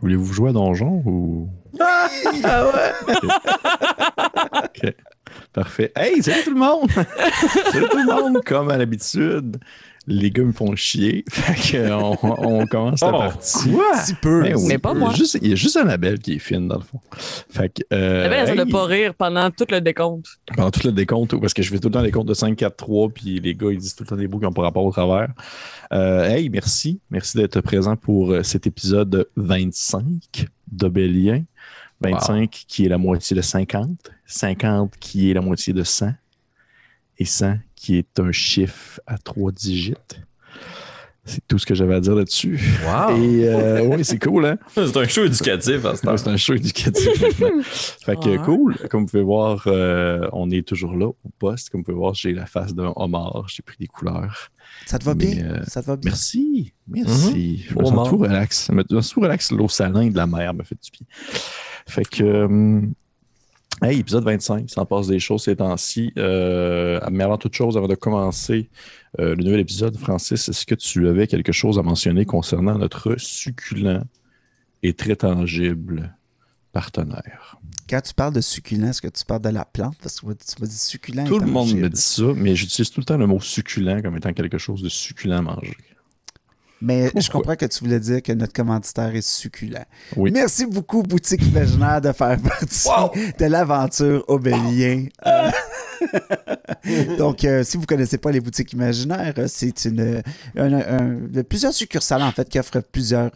Voulez-vous jouer à Donjon ou... Ah ouais! OK. Parfait. Hey, salut tout le monde! Salut tout le monde! Comme à l'habitude, les gars me font chier. Fait qu'on commence la partie. Quoi? Si peu. Mais pas moi. Il y a juste Annabelle qui est fine, dans le fond. Fait que... Annabelle, ça ne pas rire pendant tout le décompte. Pendant tout le décompte, parce que je fais tout le temps les comptes de 5, 4, 3, puis les gars, ils disent tout le temps des mots qui n'ont pas rapport au travers. Hey, merci. Merci d'être présent pour cet épisode 25 d'Obélien. 25 qui est la moitié de 50. 50 qui est la moitié de 100. Et 100 qui est un chiffre à 3 digits. C'est tout ce que j'avais à dire là-dessus. Wow! Et oui, c'est cool, hein? C'est un show éducatif à ce temps. C'est un show éducatif maintenant. Fait que cool. Comme vous pouvez voir, on est toujours là au poste. Comme vous pouvez voir, j'ai la face d'un homard. J'ai pris des couleurs. Ça te va bien? Ça te va bien? Merci. Merci. Je me sens tout relax. Je me sens tout relax. L'eau salin de la mer me fait du bien. Fait que... hey, épisode 25, ça en passe des choses ces temps-ci. Mais avant toute chose, avant de commencer le nouvel épisode, Francis, est-ce que tu avais quelque chose à mentionner concernant notre succulent et très tangible partenaire? Quand tu parles de succulent, est-ce que tu parles de la plante? Parce que tu m'as dit succulent. Tout le monde me dit ça, mais j'utilise tout le temps le mot succulent comme étant quelque chose de succulent à manger. Mais je comprends que tu voulais dire que notre commanditaire est succulent. Oui. Merci beaucoup, Boutique Imaginaire, de faire partie de l'aventure Obélien. Donc, si vous ne connaissez pas les boutiques imaginaires, c'est plusieurs succursales, en fait, qui offrent plusieurs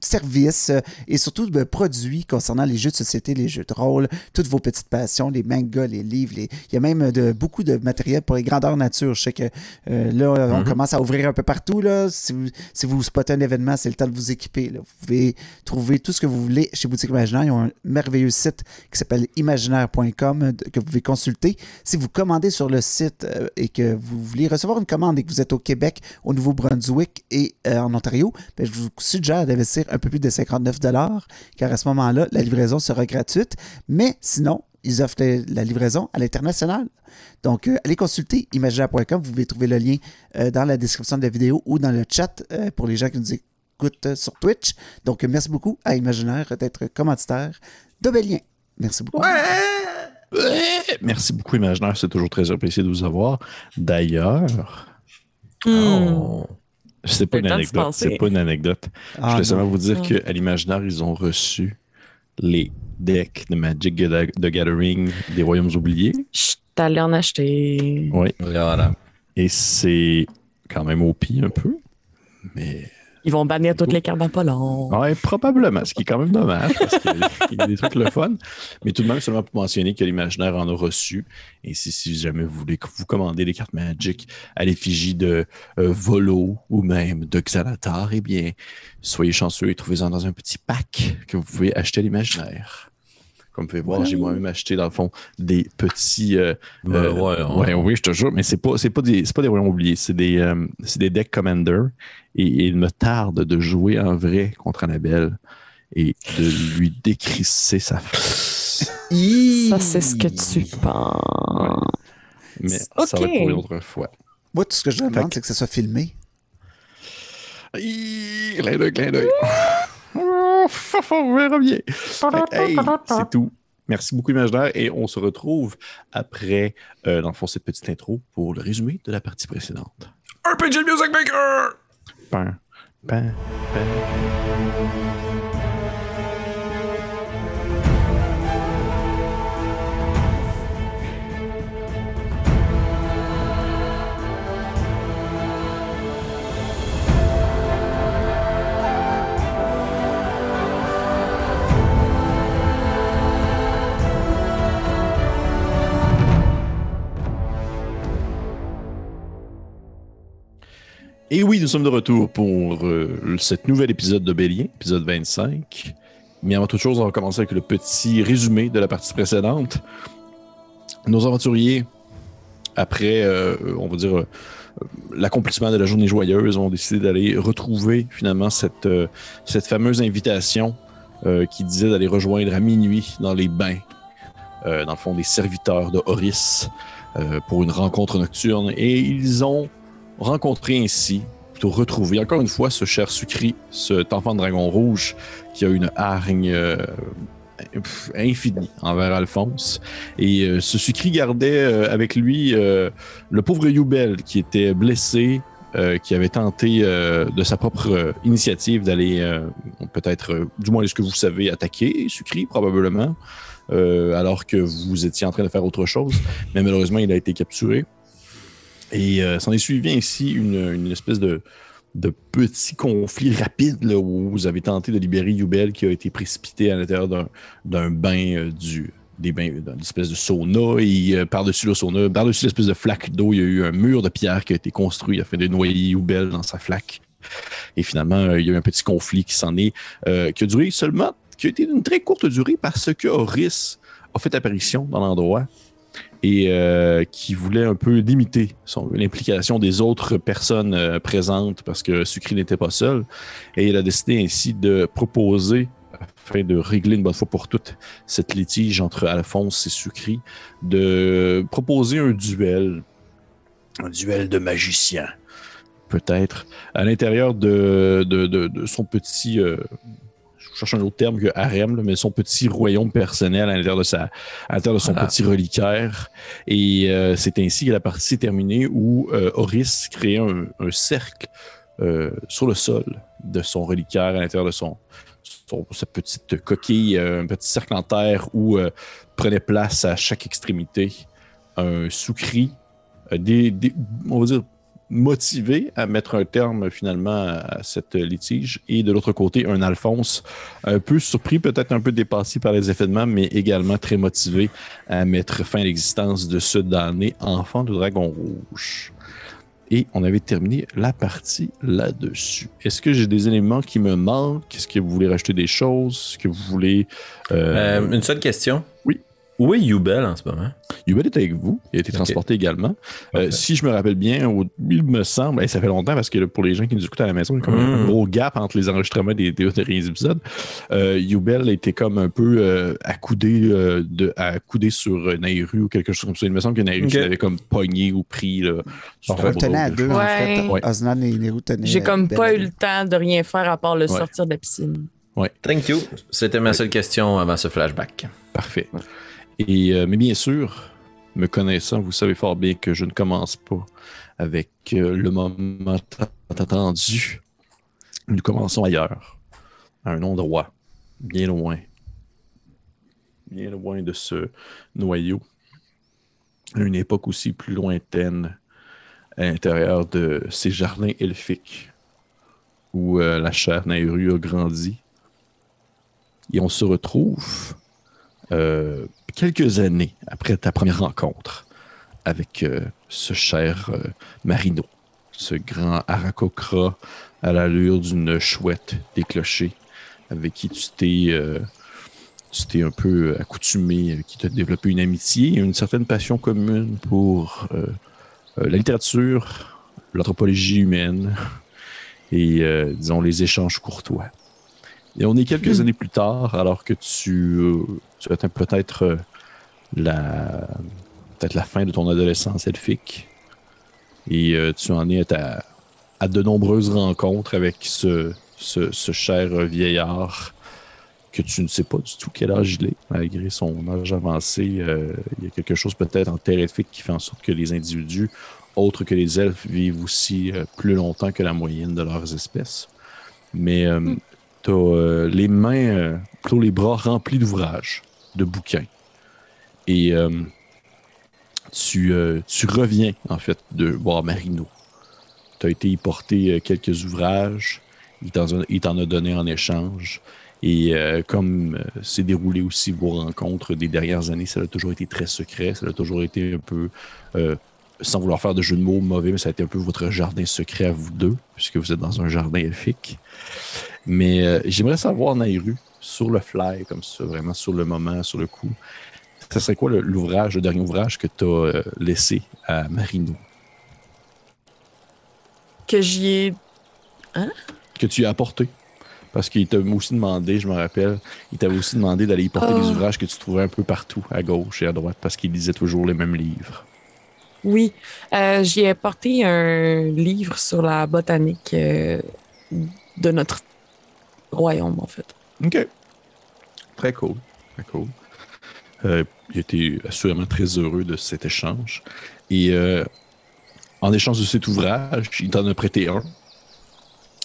services et surtout de produits concernant les jeux de société, les jeux de rôle, toutes vos petites passions, les mangas, les livres. Il y a même beaucoup de matériel pour les grandeurs nature. Je sais que là, on commence à ouvrir un peu partout. Là. Si vous spottez un événement, c'est le temps de vous équiper. Là. Vous pouvez trouver tout ce que vous voulez chez Boutique Imaginaire. Ils ont un merveilleux site qui s'appelle imaginaire.com que vous pouvez consulter. Si vous commandez sur le site et que vous voulez recevoir une commande et que vous êtes au Québec, au Nouveau-Brunswick et en Ontario, bien, je vous suggère d'investir un peu plus de 59 $, car à ce moment-là, la livraison sera gratuite. Mais sinon, ils offrent la livraison à l'international. Donc, allez consulter imaginaire.com. Vous pouvez trouver le lien dans la description de la vidéo ou dans le chat pour les gens qui nous écoutent sur Twitch. Donc, merci beaucoup à Imaginaire d'être commanditaire d'Obélien. Merci beaucoup. Merci beaucoup, Imaginaire. C'est toujours très apprécié de vous avoir. D'ailleurs, c'est pas une anecdote. C'est pas une anecdote. Je voulais seulement vous dire qu'à l'Imaginaire, ils ont reçu les decks de Magic the Gathering des Royaumes oubliés. Je suis allé en acheter. Oui. Voilà. Et c'est quand même au pire un peu, mais... Ils vont bannir toutes les cartes d'Apollon. Oui, probablement, ce qui est quand même dommage, parce qu'il y a des trucs le fun. Mais tout de même, seulement pour mentionner que l'Imaginaire en a reçu. Et si jamais vous voulez vous commander des cartes Magic à l'effigie de Volo ou même de Xanatar, eh bien, soyez chanceux et trouvez-en dans un petit pack que vous pouvez acheter à l'Imaginaire. Comme vous pouvez voir, j'ai moi-même acheté, dans le fond, des petits... oui, je te jure, mais c'est pas des royaumes oubliés, c'est des decks Commander. Et il me tarde de jouer en vrai contre Annabelle et de lui décrisser sa face. Ça, c'est ce que tu penses. Ouais. Mais ça va être pour une autre fois. Moi, tout ce que je demande, c'est que ça soit filmé. Clin d'œil. On verra bien. Hey, c'est tout. Merci beaucoup, Imaginaire. Et on se retrouve après, dans le fond, cette petite intro pour le résumé de la partie précédente. RPG Music Maker! Pan, pan, pan. Et oui, nous sommes de retour pour cet nouvel épisode de Bélien, épisode 25. Mais avant toute chose, on va commencer avec le petit résumé de la partie précédente. Nos aventuriers, après, on va dire, l'accomplissement de la journée joyeuse, ont décidé d'aller retrouver finalement cette fameuse invitation qui disait d'aller rejoindre à minuit dans les bains, dans le fond, des serviteurs de Horis pour une rencontre nocturne. Et ils ont rencontré ainsi plutôt retrouver encore une fois ce cher Sucri, cet enfant de dragon rouge qui a une hargne infinie envers Alphonse. Et ce Sucri gardait avec lui le pauvre Youbel qui était blessé, qui avait tenté de sa propre initiative d'aller, peut-être, du moins est-ce que vous savez, attaquer Sucri probablement, alors que vous étiez en train de faire autre chose. Mais malheureusement, il a été capturé. Et s'en est suivi ainsi une espèce de petit conflit rapide là, où vous avez tenté de libérer Youbel qui a été précipité à l'intérieur d'un bain d'une espèce de sauna, et par-dessus le sauna, par-dessus l'espèce de flaque d'eau, il y a eu un mur de pierre qui a été construit afin de noyer Youbel dans sa flaque. Et finalement, il y a eu un petit conflit qui a duré seulement, qui a été d'une très courte durée parce que Horis a fait apparition dans l'endroit et qui voulait un peu limiter l'implication des autres personnes présentes parce que Sucri n'était pas seul. Et il a décidé ainsi de proposer, afin de régler une bonne fois pour toutes cette litige entre Alphonse et Sucri, de proposer un duel de magiciens, peut-être, à l'intérieur de son petit... je cherche un autre terme que harem, mais son petit royaume personnel à l'intérieur de son petit reliquaire. Et c'est ainsi que la partie s'est terminée où Horis créait un cercle sur le sol de son reliquaire à l'intérieur de sa petite coquille, un petit cercle en terre où prenait place à chaque extrémité un Sucri, on va dire, motivé à mettre un terme finalement à cette litige, et de l'autre côté un Alphonse un peu surpris, peut-être un peu dépassé par les événements, mais également très motivé à mettre fin à l'existence de ce damné enfant de dragon rouge. Et on avait terminé la partie là-dessus. Est-ce que j'ai des éléments qui me manquent? Est-ce que vous voulez rajouter des choses? Est-ce que vous voulez... Une seule question. Oui. Où est Youbel en ce moment? Youbel est avec vous. Il a été transporté également. Si je me rappelle bien, il me semble, ça fait longtemps parce que pour les gens qui nous écoutent à la maison, il y a comme un gros gap entre les enregistrements des derniers épisodes. Youbel était comme un peu accoudé sur Nairu ou quelque chose comme ça. Il me semble que Nairu l'avait comme pogné ou pris. Là, on retenait à deux, en fait. Ouais. Osnan et Nairu tenaient. J'ai comme pas eu le temps de rien faire à part le sortir de la piscine. Ouais. Thank you. C'était ma seule question avant ce flashback. Parfait. Et, mais bien sûr, me connaissant, vous savez fort bien que je ne commence pas avec le moment attendu. Nous commençons ailleurs, à un endroit, bien loin de ce noyau, à une époque aussi plus lointaine, à l'intérieur de ces jardins elfiques, où la chère Nairu a grandi. Et on se retrouve... quelques années après ta première rencontre avec ce cher Marino, ce grand Aarakocra à l'allure d'une chouette des clochers avec qui tu t'es un peu accoutumé, qui t'a développé une amitié et une certaine passion commune pour la littérature, l'anthropologie humaine et, disons, les échanges courtois. Et on est quelques années plus tard, alors que tu atteins peut-être la fin de ton adolescence elfique. Et tu en es à de nombreuses rencontres avec ce cher vieillard que tu ne sais pas du tout quel âge il est. Malgré son âge avancé, il y a quelque chose peut-être en terre elfique qui fait en sorte que les individus, autres que les elfes, vivent aussi plus longtemps que la moyenne de leurs espèces. Mais... t'as les mains, plutôt les bras remplis d'ouvrages, de bouquins. Et tu reviens, en fait, de voir Marino. Tu as été y porter quelques ouvrages. Il t'en a donné en échange. Et comme s'est déroulé aussi vos rencontres des dernières années, ça a toujours été très secret. Ça a toujours été un peu, sans vouloir faire de jeu de mots mauvais, mais ça a été un peu votre jardin secret à vous deux, puisque vous êtes dans un jardin elfique. Mais j'aimerais savoir, Nairu, sur le fly, comme ça, vraiment sur le moment, sur le coup, ça serait quoi le dernier ouvrage que tu as laissé à Marino? Que j'y ai... Hein? Que tu as apporté. Parce qu'il t'a aussi demandé, je me rappelle, il t'avait aussi demandé d'aller y porter des ouvrages que tu trouvais un peu partout, à gauche et à droite, parce qu'il lisait toujours les mêmes livres. Oui, j'y ai porté un livre sur la botanique de notre royaume, en fait. OK. Très cool. Très cool. Il était assurément très heureux de cet échange. Et en échange de cet ouvrage, il t'en a prêté un.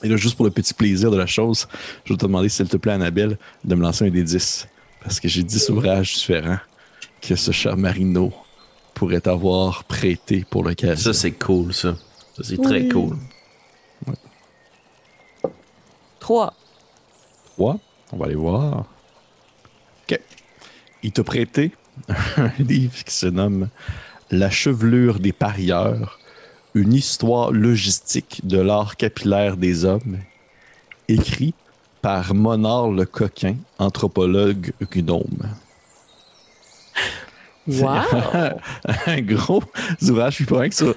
Et là, juste pour le petit plaisir de la chose, je vais te demander, s'il te plaît, Annabelle, de me lancer un des 10. Parce que j'ai 10 ouvrages différents que ce cher Marino pourrait avoir prêté pour l'occasion. Ça, c'est cool, ça. Ça, c'est très cool. Ouais. 3. 3. On va aller voir. OK. Il t'a prêté un livre qui se nomme La chevelure des parieurs, une histoire logistique de l'art capillaire des hommes, écrit par Monard le Coquin, anthropologue gnome. Wow! Un gros ouvrage. Je suis pas que sur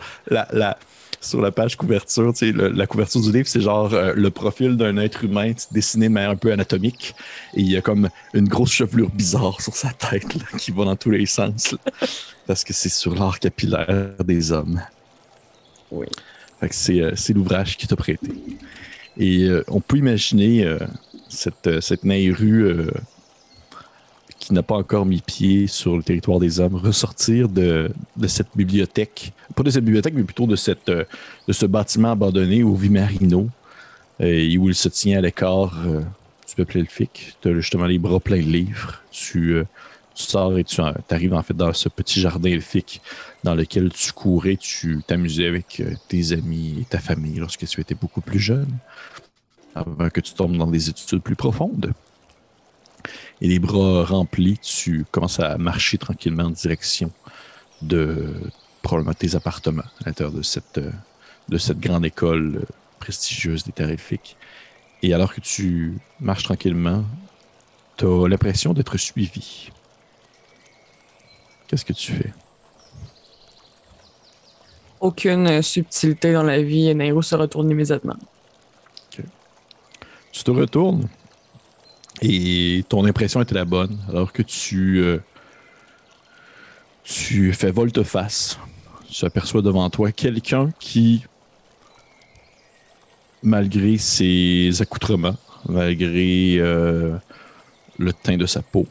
sur la page couverture, tu sais, la couverture du livre, c'est genre le profil d'un être humain dessiné mais un peu anatomique. Et il y a comme une grosse chevelure bizarre sur sa tête là, qui va dans tous les sens. Là, parce que c'est sur l'art capillaire des hommes. Oui. Fait que c'est l'ouvrage qui t'a prêté. Et on peut imaginer cette Nehru qui n'a pas encore mis pied sur le territoire des hommes ressortir de cette bibliothèque. Pas de cette bibliothèque, mais plutôt de ce bâtiment abandonné au Vimarino, et où il se tient à l'écart du peuple elfique. Tu as justement les bras pleins de livres. Tu sors et tu arrives en fait dans ce petit jardin elfique dans lequel tu courais, tu t'amusais avec tes amis et ta famille lorsque tu étais beaucoup plus jeune, avant que tu tombes dans des études plus profondes. Et les bras remplis, tu commences à marcher tranquillement en direction de probablement tes appartements à l'intérieur de cette grande école prestigieuse des terres elfiques. Et alors que tu marches tranquillement, tu as l'impression d'être suivi. Qu'est-ce que tu fais? Aucune subtilité dans la vie et Nairo se retourne immédiatement. Okay. Tu te retournes et ton impression était la bonne alors que tu fais volte-face. Tu aperçois devant toi quelqu'un qui, malgré ses accoutrements, malgré le teint de sa peau,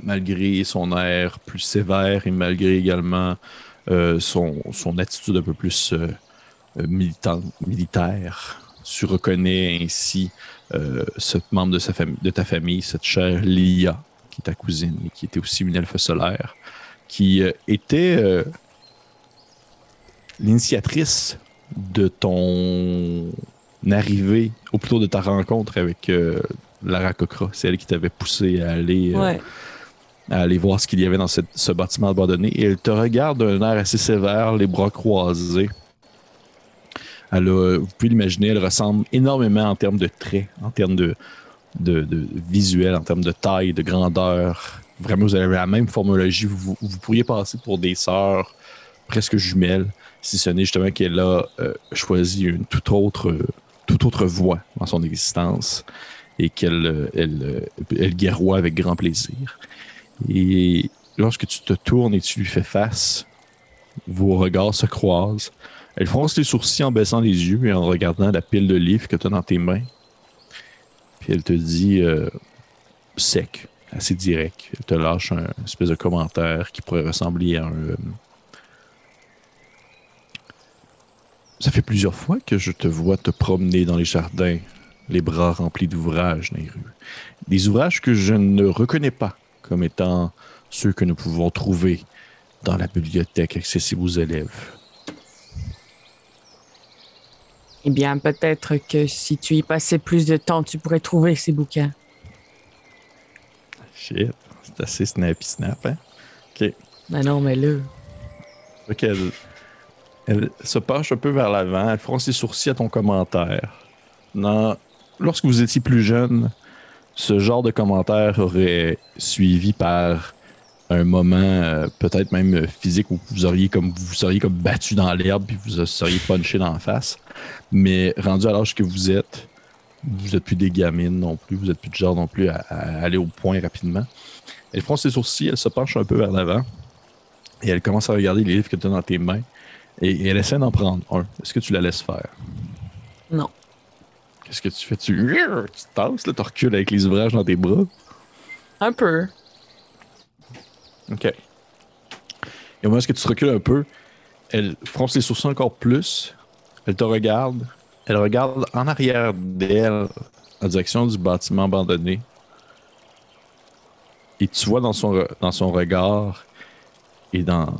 malgré son air plus sévère et malgré également son attitude un peu plus militaire, tu reconnais ainsi ce membre de ta famille, cette chère Lia, qui est ta cousine et qui était aussi une elfe solaire, qui était l'initiatrice de ton arrivée, ou plutôt de ta rencontre avec Lara Cochra. C'est elle qui t'avait poussé à aller voir ce qu'il y avait dans ce bâtiment abandonné. Et elle te regarde d'un air assez sévère, les bras croisés. Vous pouvez l'imaginer, elle ressemble énormément en termes de traits, en termes de visuel, en termes de taille, de grandeur. Vraiment, vous avez la même formologie. Vous pourriez passer pour des sœurs presque jumelles, si ce n'est justement qu'elle a choisi une toute autre voie dans son existence et qu'elle guerroie avec grand plaisir. Et lorsque tu te tournes et tu lui fais face, vos regards se croisent. Elle fronce les sourcils en baissant les yeux et en regardant la pile de livres que tu as dans tes mains. Puis elle te dit sec, assez direct. Elle te lâche un espèce de commentaire qui pourrait ressembler à un... Ça fait plusieurs fois que je te vois te promener dans les jardins, les bras remplis d'ouvrages, Nehru. Des ouvrages que je ne reconnais pas comme étant ceux que nous pouvons trouver dans la bibliothèque accessible aux élèves. Eh bien, peut-être que si tu y passais plus de temps, tu pourrais trouver ces bouquins. Shit, c'est assez snappy-snap, hein? OK. Ben non, mais là... OK, elle se penche un peu vers l'avant, elle fronce les sourcils à ton commentaire. Lorsque vous étiez plus jeune, ce genre de commentaire aurait suivi par un moment peut-être même physique où vous seriez comme battu dans l'herbe puis vous seriez punché dans la face. Mais rendu à l'âge que vous êtes plus des gamines non plus, vous êtes plus du genre non plus à aller au point rapidement. Elle fronce ses sourcils, elle se penche un peu vers l'avant Et elle commence à regarder les livres que tu as dans tes mains. Et elle essaie d'en prendre un. Est-ce que tu la laisses faire? Non. Qu'est-ce que tu fais? Tu te tasses, là, tu recules avec les ouvrages dans tes bras. Un peu. OK. Et au moment où tu te recules un peu, elle fronce les sourcils encore plus. Elle te regarde. Elle regarde en arrière d'elle, en direction du bâtiment abandonné. Et tu vois dans son regard et dans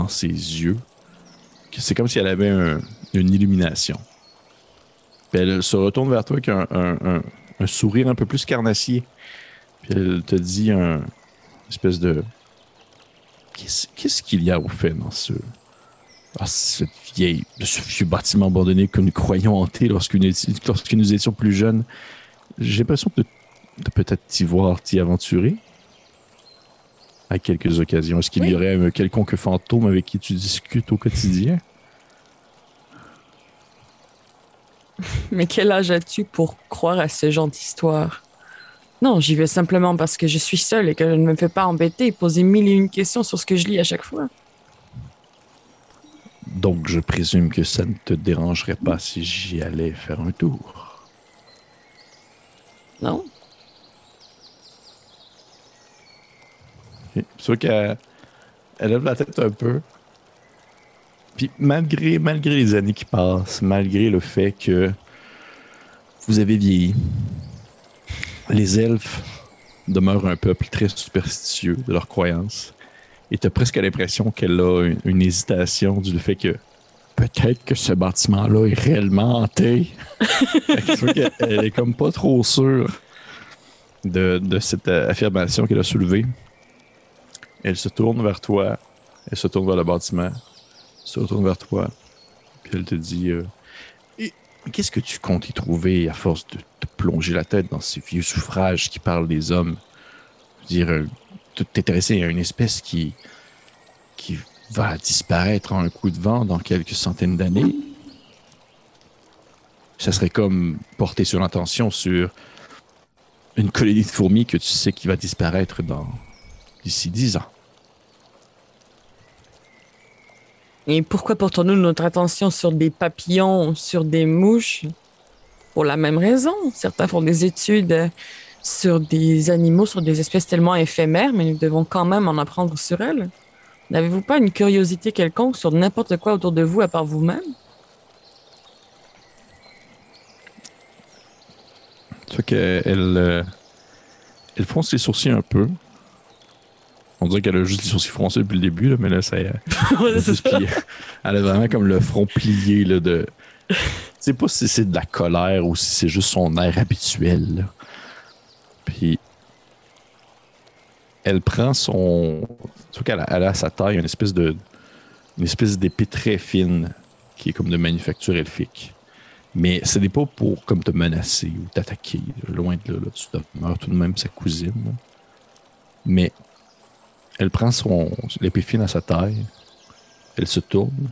ses yeux que c'est comme si elle avait une illumination. Puis elle se retourne vers toi avec un sourire un peu plus carnassier. Puis elle te dit un espèce de... Qu'est-ce qu'il y a au fait dans ce vieux bâtiment abandonné que nous croyons hanté lorsque nous étions plus jeunes? J'ai l'impression de peut-être t'y aventurer à quelques occasions. Est-ce qu'il y aurait un quelconque fantôme avec qui tu discutes au quotidien? Mais quel âge as-tu pour croire à ce genre d'histoire? Non, j'y vais simplement parce que je suis seule et que je ne me fais pas embêter et poser 1001 questions sur ce que je lis à chaque fois. Donc, je présume que ça ne te dérangerait pas si j'y allais faire un tour. Non? Okay. C'est sûr qu'elle lève la tête un peu. Puis malgré les années qui passent, malgré le fait que vous avez vieilli, les elfes demeurent un peuple très superstitieux de leurs croyances. Et t'as presque l'impression qu'elle a une hésitation du fait que peut-être que ce bâtiment-là est réellement hanté. Elle est comme pas trop sûre de cette affirmation qu'elle a soulevée. Elle se tourne vers toi, elle se tourne vers le bâtiment, elle se retourne vers toi, puis elle te dit qu'est-ce que tu comptes y trouver à force de te plonger la tête dans ces vieux suffrages qui parlent des hommes? Je veux dire, t'intéresser à une espèce qui va disparaître en un coup de vent dans quelques centaines d'années? Ça serait comme porter son attention sur une colonie de fourmis que tu sais qui va disparaître d'ici 10 ans. Et pourquoi portons-nous notre attention sur des papillons, sur des mouches? Pour la même raison. Certains font des études sur des animaux, sur des espèces tellement éphémères, mais nous devons quand même en apprendre sur elles. N'avez-vous pas une curiosité quelconque sur n'importe quoi autour de vous à part vous-même? Tu vois qu'elle fronce les sourcils un peu. On dirait qu'elle a juste les sourcils froncés depuis le début, là, mais là, ça... Elle a vraiment comme le front plié, là, de... Je sais pas si c'est de la colère ou si c'est juste son air habituel, là. Puis... Elle prend son... Tu vois qu'elle a à sa taille une espèce d'épée très fine qui est comme de manufacture elfique. Mais ce n'est pas pour comme te menacer ou t'attaquer. Loin de là, tu demeures tout de même sa cousine. Là. Mais elle prend l'épée fine à sa taille, elle se tourne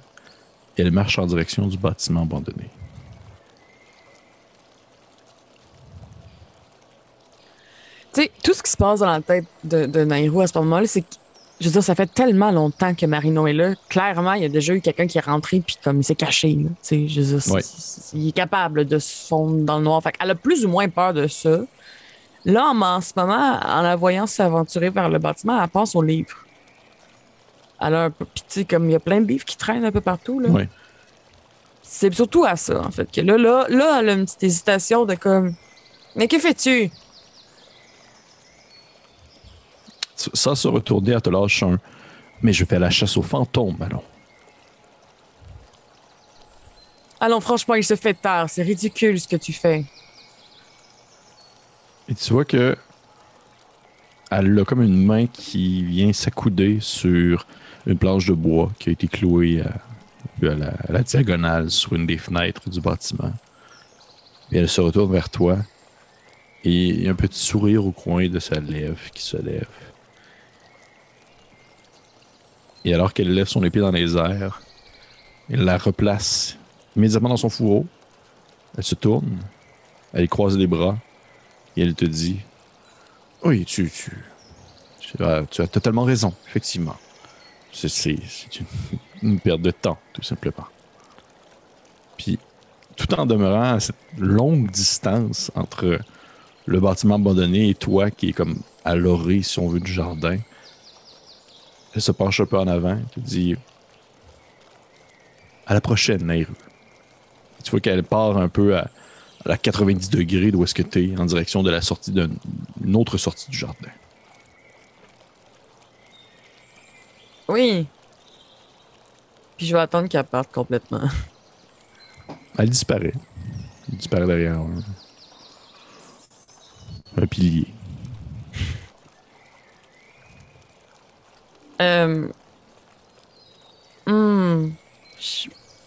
et elle marche en direction du bâtiment abandonné. Tu sais, tout ce qui se passe dans la tête de Nairo à ce moment-là, c'est que, je veux dire, ça fait tellement longtemps que Marino est là. Clairement, il y a déjà eu quelqu'un qui est rentré puis comme il s'est caché. Là. Tu sais, je veux dire, il est capable de se fondre dans le noir. Fait qu'elle a plus ou moins peur de ça. Là, en ce moment, en la voyant s'aventurer vers le bâtiment, elle pense aux livres. Elle a un peu... Puis tu sais, comme il y a plein de livres qui traînent un peu partout, là. Ouais. C'est surtout à ça, en fait, que là, elle a une petite hésitation de comme... Mais que fais-tu? Sans se retourner, elle te lâche un « Mais je fais la chasse aux fantômes, allons. » Allons, franchement, il se fait tard. C'est ridicule ce que tu fais. Et tu vois que elle a comme une main qui vient s'accouder sur une planche de bois qui a été clouée à la diagonale sur une des fenêtres du bâtiment. Et elle se retourne vers toi et il y a un petit sourire au coin de sa lèvre qui se lève. Et alors qu'elle lève son épée dans les airs, elle la replace immédiatement dans son fourreau. Elle se tourne, elle croise les bras et elle te dit « Oui, tu as totalement raison, effectivement. C'est une perte de temps, tout simplement. Puis, tout en demeurant à cette longue distance entre le bâtiment abandonné et toi, qui est comme à l'orée, si on veut, du jardin, elle se penche un peu en avant, et te dit à la prochaine, Nairu. Tu vois qu'elle part un peu à 90 degrés d'où est-ce que tu es, en direction de la sortie d'une autre sortie du jardin. Oui. Puis je vais attendre qu'elle parte complètement. Elle disparaît. Elle disparaît derrière un pilier.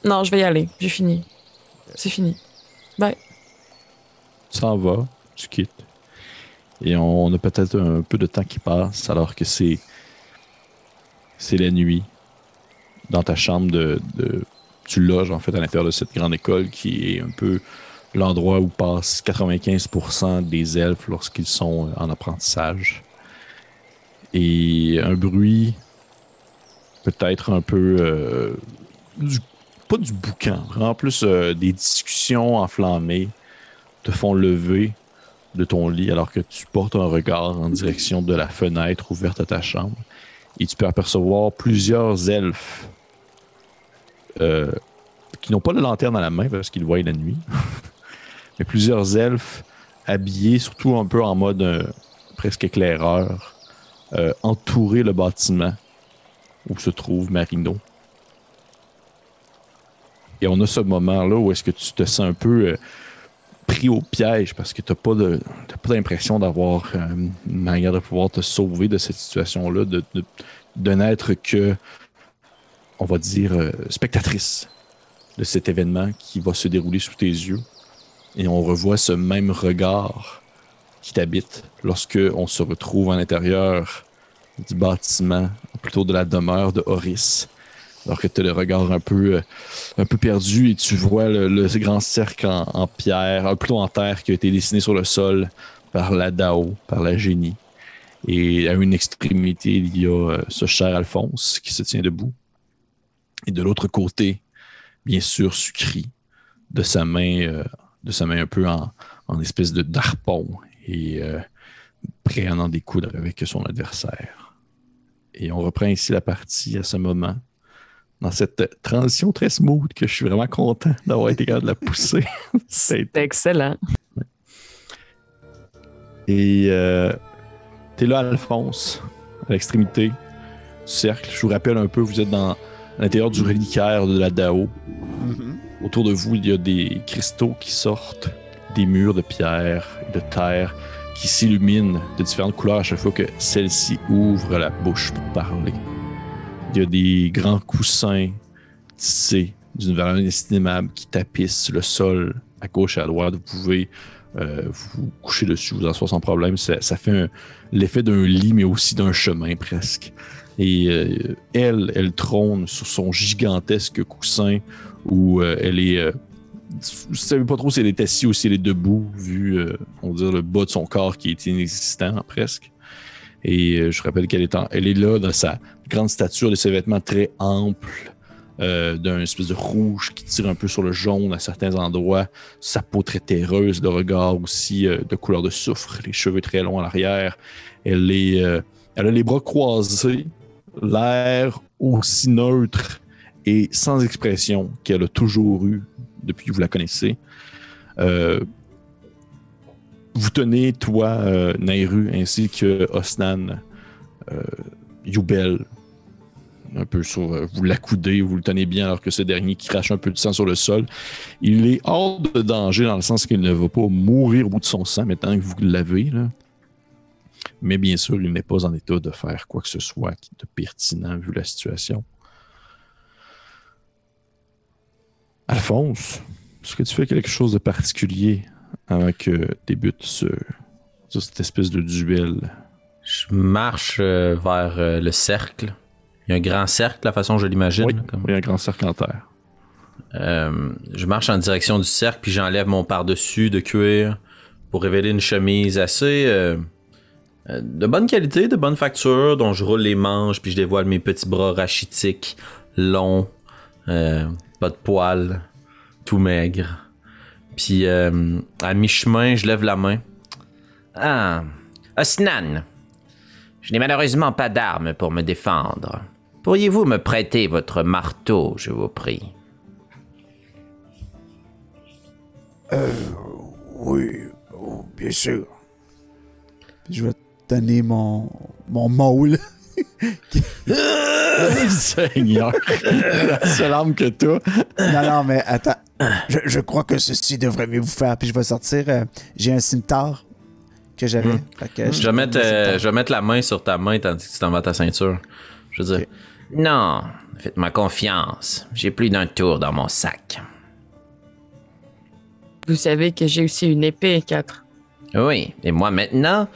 Non, je vais y aller. J'ai fini. C'est fini. Bye. Tu s'en vas, tu quittes. Et on a peut-être un peu de temps qui passe alors que c'est la nuit. Dans ta chambre tu loges en fait à l'intérieur de cette grande école qui est un peu l'endroit où passent 95% des elfes lorsqu'ils sont en apprentissage. Et un bruit peut-être un peu pas du boucan, vraiment plus des discussions enflammées te font lever de ton lit alors que tu portes un regard en direction de la fenêtre ouverte à ta chambre et tu peux apercevoir plusieurs elfes qui n'ont pas de lanterne à la main parce qu'ils voient la nuit, mais plusieurs elfes habillés surtout un peu en mode presque éclaireur, entourer le bâtiment où se trouve Marino. Et on a ce moment-là où est-ce que tu te sens un peu pris au piège parce que t'as pas l'impression d'avoir une manière de pouvoir te sauver de cette situation-là, de n'être que, on va dire, spectatrice de cet événement qui va se dérouler sous tes yeux. Et on revoit ce même regard qui t'habite lorsque on se retrouve à l'intérieur du bâtiment, plutôt de la demeure de Horis. Alors que tu as le regard un peu perdu et tu vois ce grand cercle en pierre, plutôt en terre, qui a été dessiné sur le sol par la Dao, par la génie. Et à une extrémité, il y a ce cher Alphonse qui se tient debout. Et de l'autre côté, bien sûr, Sucri, de sa main un peu en espèce de d'arpon et prêt à en découdre avec son adversaire. Et on reprend ici la partie à ce moment, dans cette transition très smooth que je suis vraiment content d'avoir été capable de la pousser. C'est excellent. Et t'es là, Alphonse, à l'extrémité du cercle. Je vous rappelle un peu, vous êtes à l'intérieur du reliquaire de la Dao. Mm-hmm. Autour de vous, il y a des cristaux qui sortent des murs de pierre et de terre qui s'illuminent de différentes couleurs à chaque fois que celle-ci ouvre la bouche pour parler. Il y a des grands coussins tissés d'une valeur inestimable qui tapissent le sol à gauche et à droite. Vous pouvez vous coucher dessus, vous asseoir sans problème. Ça fait l'effet d'un lit, mais aussi d'un chemin presque. Et elle trône sur son gigantesque coussin où elle est... je ne savais pas trop si elle est assise ou si elle est debout, vu, on va dire, le bas de son corps qui est inexistant presque. Et je rappelle qu'elle est là dans sa grande stature, de ses vêtements très amples, d'un espèce de rouge qui tire un peu sur le jaune à certains endroits, sa peau très terreuse, le regard aussi de couleur de soufre, les cheveux très longs à l'arrière. Elle a les bras croisés, l'air aussi neutre et sans expression qu'elle a toujours eu depuis que vous la connaissez. Vous tenez, toi, Nairu, ainsi que Osnan, Youbel, un peu sur vous l'accoudez, vous le tenez bien alors que ce dernier crache un peu de sang sur le sol. Il est hors de danger dans le sens qu'il ne va pas mourir au bout de son sang maintenant que vous l'avez, là. Mais bien sûr, il n'est pas en état de faire quoi que ce soit de pertinent vu la situation. Alphonse, est-ce que tu fais quelque chose de particulier avant que débute cette espèce de duel? Je marche vers le cercle. Il y a un grand cercle, la façon dont je l'imagine. Oui, il y a un grand cercle en terre. Je marche en direction du cercle, puis j'enlève mon pardessus de cuir pour révéler une chemise assez De bonne qualité, de bonne facture, dont je roule les manches, puis je dévoile mes petits bras rachitiques, longs, pas de poils, tout maigre. Puis à mi-chemin, je lève la main. Ah, Osnan, je n'ai malheureusement pas d'arme pour me défendre. Pourriez-vous me prêter votre marteau, je vous prie? Oui, bien sûr. Puis je vais te donner mon maul. Seigneur, la seule arme que t'as. Non, mais attends. Je crois que ceci devrait mieux vous faire. Puis je vais sortir. J'ai un cimetière que j'avais. Je vais mettre la main sur ta main tandis que tu t'en vas à ta ceinture. Je veux dire, non, faites-moi confiance. J'ai plus d'un tour dans mon sac. Vous savez que j'ai aussi une épée, 4. Oui, et moi maintenant,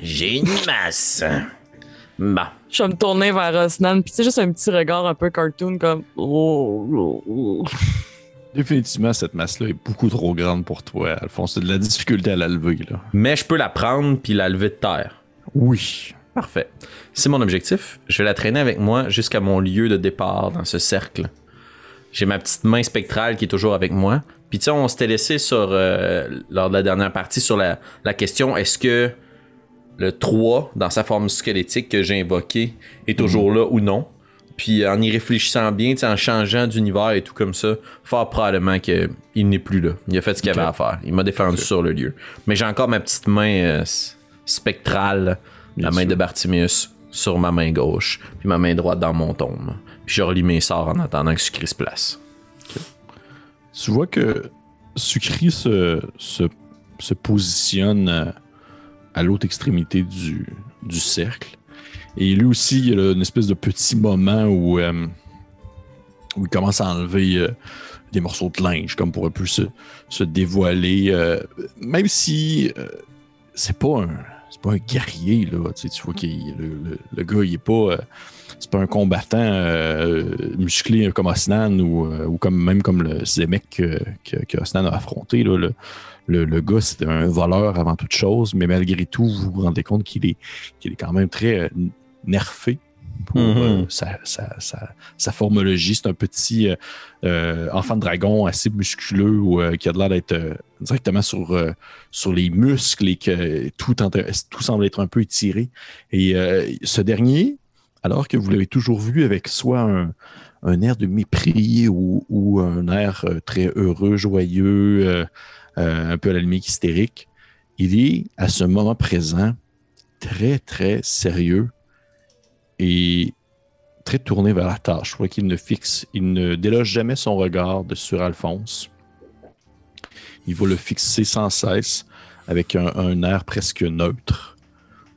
j'ai une masse. Bah. Je vais me tourner vers Osnan, puis c'est juste un petit regard un peu cartoon comme. Définitivement, cette masse-là est beaucoup trop grande pour toi, Alphonse. Tu as de la difficulté à la lever, là. Mais je peux la prendre puis la lever de terre. Oui. Parfait. C'est mon objectif. Je vais la traîner avec moi jusqu'à mon lieu de départ dans ce cercle. J'ai ma petite main spectrale qui est toujours avec moi. Puis tu sais, on s'était laissé sur lors de la dernière partie sur la question, est-ce que le 3, dans sa forme squelettique que j'ai invoqué, est toujours là ou non? Puis en y réfléchissant bien, en changeant d'univers et tout comme ça, fort probablement qu'il n'est plus là. Il a fait ce qu'il avait à faire. Il m'a défendu sur le lieu. Mais j'ai encore ma petite main spectrale, la main de Bartimius, sur ma main gauche, puis ma main droite dans mon tombe. Puis je relis mes sorts en attendant que Sucri se place. Okay. Tu vois que Sucri se positionne à l'autre extrémité du cercle. Et lui aussi, il y a une espèce de petit moment où il commence à enlever des morceaux de linge, comme pour un peu se dévoiler. Même si c'est pas un guerrier, là. Tu vois que le gars, il est pas... c'est pas un combattant musclé comme Osnan ou même comme le Zemek que Osnan a affronté, là. Le gars, c'est un voleur avant toute chose, mais malgré tout, vous vous rendez compte qu'il est quand même très nerfé pour sa formologie. C'est un petit enfant de dragon assez musculeux qui a l'air d'être directement sur les muscles et que tout semble être un peu étiré. Et ce dernier, alors que vous l'avez toujours vu avec soit un air de mépris ou un air très heureux, joyeux, un peu à la limite hystérique, il est à ce moment présent très, très sérieux et très tourné vers la tâche. Je crois qu'il ne déloge jamais son regard sur Alphonse. Il va le fixer sans cesse avec un air presque neutre,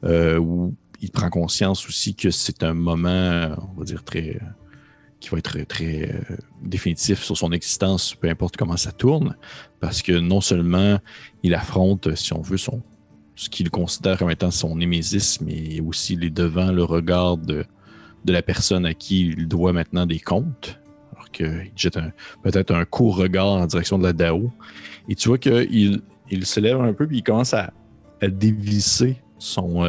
où il prend conscience aussi que c'est un moment, on va dire, qui va être très, très définitif sur son existence, peu importe comment ça tourne, parce que non seulement il affronte, si on veut, ce qu'il considère comme étant son némésis, mais aussi il est devant le regard de la personne à qui il doit maintenant des comptes, alors qu'il jette peut-être un court regard en direction de la Dao, et tu vois qu'il se lève un peu, puis il commence à dévisser son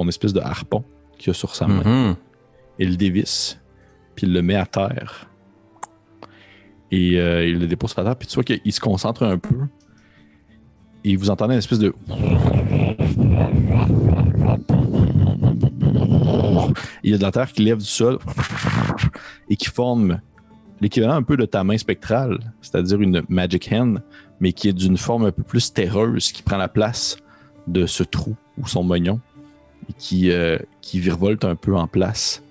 espèce de harpon qu'il a sur sa main. Il le dévisse, puis il le met à terre. Et il le dépose à terre, puis tu vois qu'il se concentre un peu. Et vous entendez une espèce de... Il y a de la terre qui lève du sol et qui forme l'équivalent un peu de ta main spectrale, c'est-à-dire une Magic Hand, mais qui est d'une forme un peu plus terreuse, qui prend la place de ce trou ou son mognon, et qui virevolte un peu en place.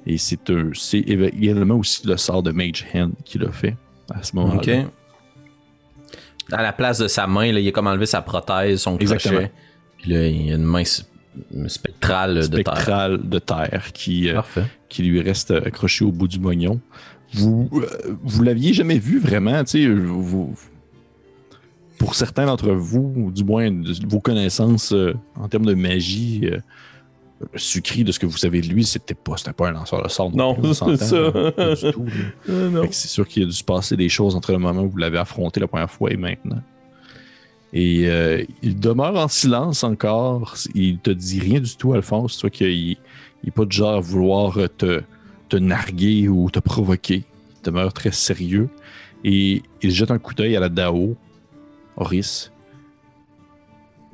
Et c'est également aussi le sort de Mage Hand qu'il a fait à ce moment-là. OK. À la place de sa main, là, il a comme enlevé sa prothèse, son crochet. Puis là, il y a une main spectrale de terre qui lui reste accrochée au bout du mognon. Vous l'aviez jamais vu vraiment, tu sais, pour certains d'entre vous, ou du moins de vos connaissances en termes de magie, Sucri, de ce que vous savez de lui, c'était pas un lanceur de sorts. Non, c'est ça. Pas du tout. C'est sûr qu'il a dû se passer des choses entre le moment où vous l'avez affronté la première fois et maintenant. Et il demeure en silence encore. Il te dit rien du tout, Alphonse. Toi qu'il n'est pas du genre à vouloir te narguer ou te provoquer. Il demeure très sérieux. Et il jette un coup d'œil à la Dao, Horis.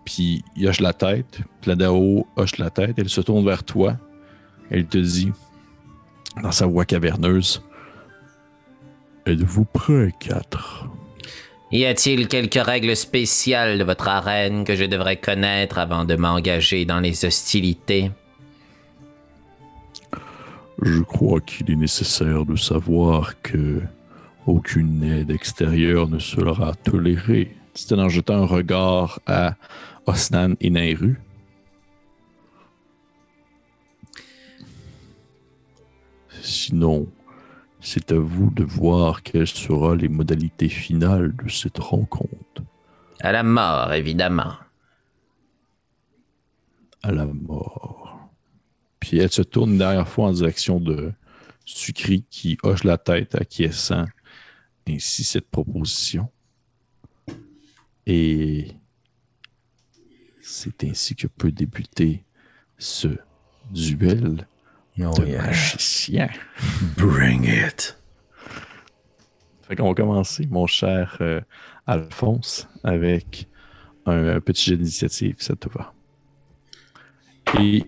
Puis il hoche la tête. Puis la Dao hoche la tête. Elle se tourne vers toi. Elle te dit, dans sa voix caverneuse, « Êtes-vous prêt, 4 ?» Y a-t-il quelques règles spéciales de votre arène que je devrais connaître avant de m'engager dans les hostilités? Je crois qu'il est nécessaire de savoir que aucune aide extérieure ne sera tolérée. C'était en jetant un regard à Osnan et Nairu. Sinon, c'est à vous de voir quelles seront les modalités finales de cette rencontre. À la mort, évidemment. À la mort. Puis elle se tourne une dernière fois en direction de Sucri qui hoche la tête, acquiescent ainsi cette proposition. Et c'est ainsi que peut débuter ce duel de magicien. Bring it. Fait qu'on va commencer, mon cher Alphonse, avec un petit jet d'initiative, ça te va. Et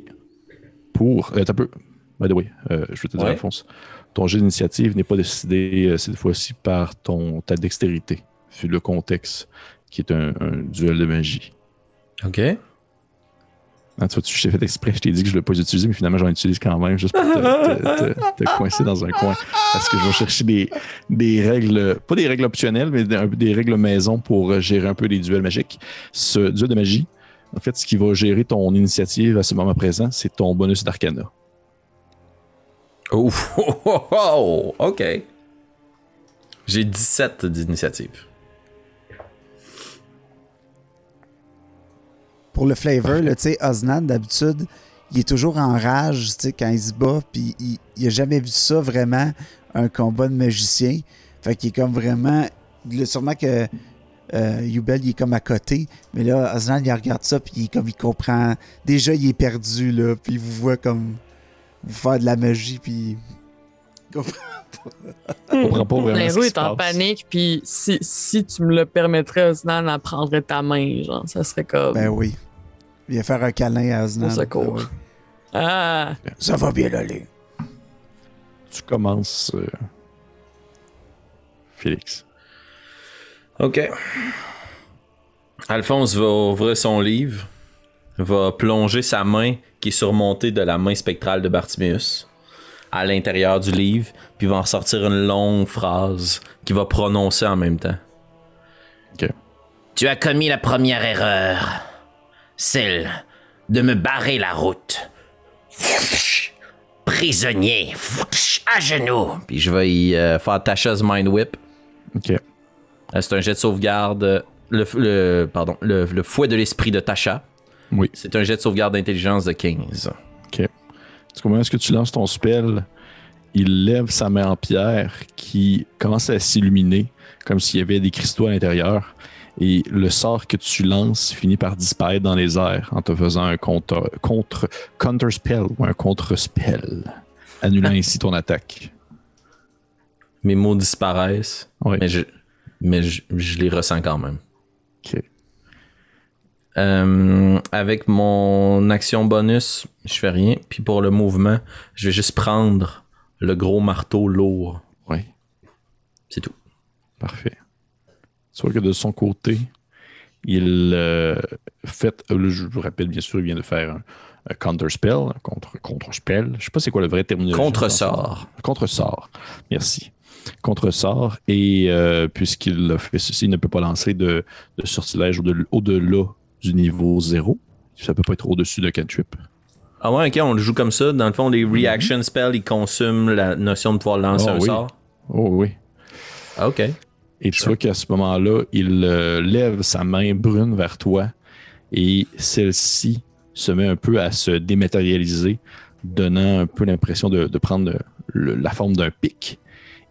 pour... t'as peu... By the way, je vais te dire, Alphonse, ton jet d'initiative n'est pas décidé cette fois-ci par ta dextérité, vu le contexte qui est un duel de magie. OK. Ah, tu vois, je t'ai fait exprès, je t'ai dit que je ne l'ai pas utilisé, mais finalement, j'en utilise quand même, juste pour te coincer dans un coin. Parce que je vais chercher des règles, pas des règles optionnelles, mais des règles maison pour gérer un peu les duels magiques. Ce duel de magie, en fait, ce qui va gérer ton initiative à ce moment présent, c'est ton bonus d'arcana. Oh, oh, oh, oh, OK. J'ai 17 d'initiative. Pour le flavor, tu sais, Osnan, d'habitude, il est toujours en rage, tu sais, quand il se bat, puis il a jamais vu ça vraiment, un combat de magicien. Fait qu'il est comme vraiment... Sûrement que Yubel, il est comme à côté, mais là, Osnan, il regarde ça, puis il comprend... Déjà, il est perdu, là, puis il vous voit comme vous faire de la magie, puis... Il comprend pas vraiment Nairu ce qui est se en passe. panique, puis si tu me le permettrais, Osnan, elle prendrait ta main, genre, ça serait comme... Ben oui. Il vient faire un câlin à Osnan. Au secours. Ouais. Ah! Ça va bien aller. Tu commences, Félix. OK. Alphonse va ouvrir son livre, va plonger sa main qui est surmontée de la main spectrale de Bartiméus à l'intérieur du livre, puis va en sortir une longue phrase qu'il va prononcer en même temps. OK. Tu as commis la première erreur, celle de me barrer la route. Prisonnier, à genoux. Puis je vais y faire Tasha's Mind Whip. OK. C'est un jet de sauvegarde. Le fouet de l'esprit de Tasha. Oui. C'est un jet de sauvegarde d'intelligence de 15. OK. Au moment où tu lances ton spell, il lève sa main en pierre qui commence à s'illuminer comme s'il y avait des cristaux à l'intérieur. Et le sort que tu lances finit par disparaître dans les airs en te faisant un counter-spell ou un contre-spell, annulant ainsi ton attaque. Mes mots disparaissent, Oui. mais je les ressens quand même. OK. Avec mon action bonus, je fais rien. Puis pour le mouvement, je vais juste prendre le gros marteau lourd. Oui. C'est tout. Parfait. Soit que de son côté, il je vous rappelle bien sûr, il vient de faire un counter-spell, un contre-spell. Je sais pas c'est quoi le vrai terminologie. Contre-sort. Contre-sort. Merci. Contre-sort. Et puisqu'il a fait ceci, il ne peut pas lancer de sortilège au-delà du niveau 0. Ça peut pas être au-dessus de cantrip. Ah ouais, ok, on le joue comme ça. Dans le fond, les reaction spells, ils consument la notion de pouvoir lancer un sort. Oh oui. Ah, ok. Et tu vois qu'à ce moment-là, il lève sa main brune vers toi et celle-ci se met un peu à se dématérialiser, donnant un peu l'impression de prendre la forme d'un pic.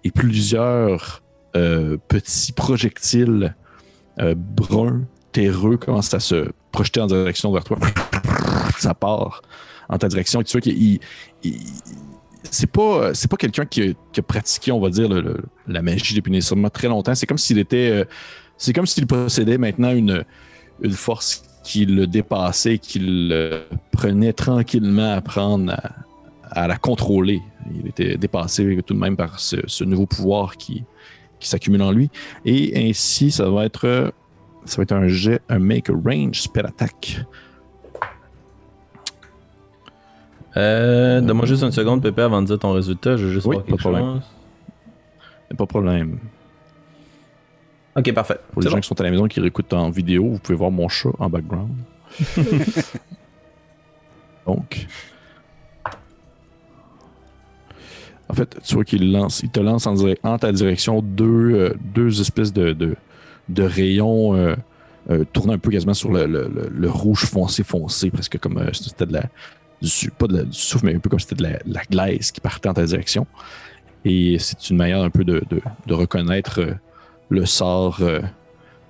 Et plusieurs petits projectiles bruns, terreux commence à se projeter en direction vers toi. Ça part en ta direction. Et tu vois qu'il c'est pas quelqu'un qui a pratiqué, on va dire, la magie depuis nécessairement très longtemps. C'est comme s'il possédait maintenant une force qui le dépassait, qu'il prenait tranquillement à apprendre à la contrôler. Il était dépassé tout de même par ce nouveau pouvoir qui s'accumule en lui. Et ainsi, ça va être un make a range spell attack. Donne-moi juste une seconde, Pépé, avant de dire ton résultat. Je veux juste voir quelque chose. Pas de problème. Ok, parfait. Pour les gens qui sont à la maison qui réécoutent en vidéo, vous pouvez voir mon chat en background. Donc, en fait, tu vois qu'il te lance en ta direction deux espèces de rayons tournant un peu quasiment sur le rouge foncé, presque comme c'était pas du souffle, mais un peu comme c'était de la glaise qui partait en ta direction. Et c'est une manière un peu de reconnaître le sort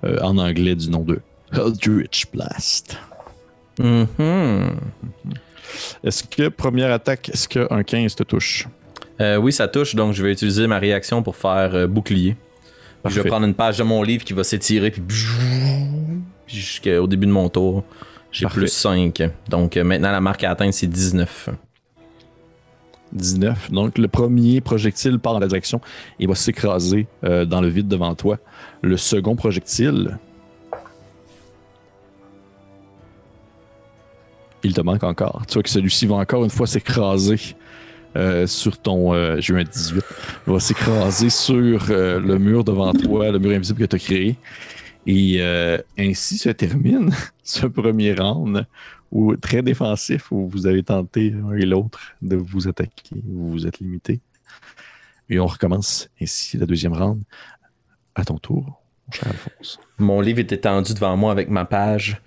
en anglais du nom de Eldritch Blast. Est-ce que première attaque, est-ce qu'un 15 te touche? Oui, ça touche, donc je vais utiliser ma réaction pour faire bouclier. Je vais prendre une page de mon livre qui va s'étirer, puis jusqu'au début de mon tour, j'ai plus 5. Donc maintenant, la marque à atteindre, c'est 19. 19. Donc le premier projectile part en la direction et va s'écraser dans le vide devant toi. Le second projectile, il te manque encore. Tu vois que celui-ci va encore une fois s'écraser sur ton... j'ai eu un 18. Il va s'écraser sur le mur devant toi, le mur invisible que tu as créé. Et ainsi se termine ce premier round très défensif où vous avez tenté l'un et l'autre de vous attaquer. Vous vous êtes limité. Et on recommence ainsi la deuxième round. À ton tour, mon cher Alphonse. Mon livre est étendu devant moi avec ma page.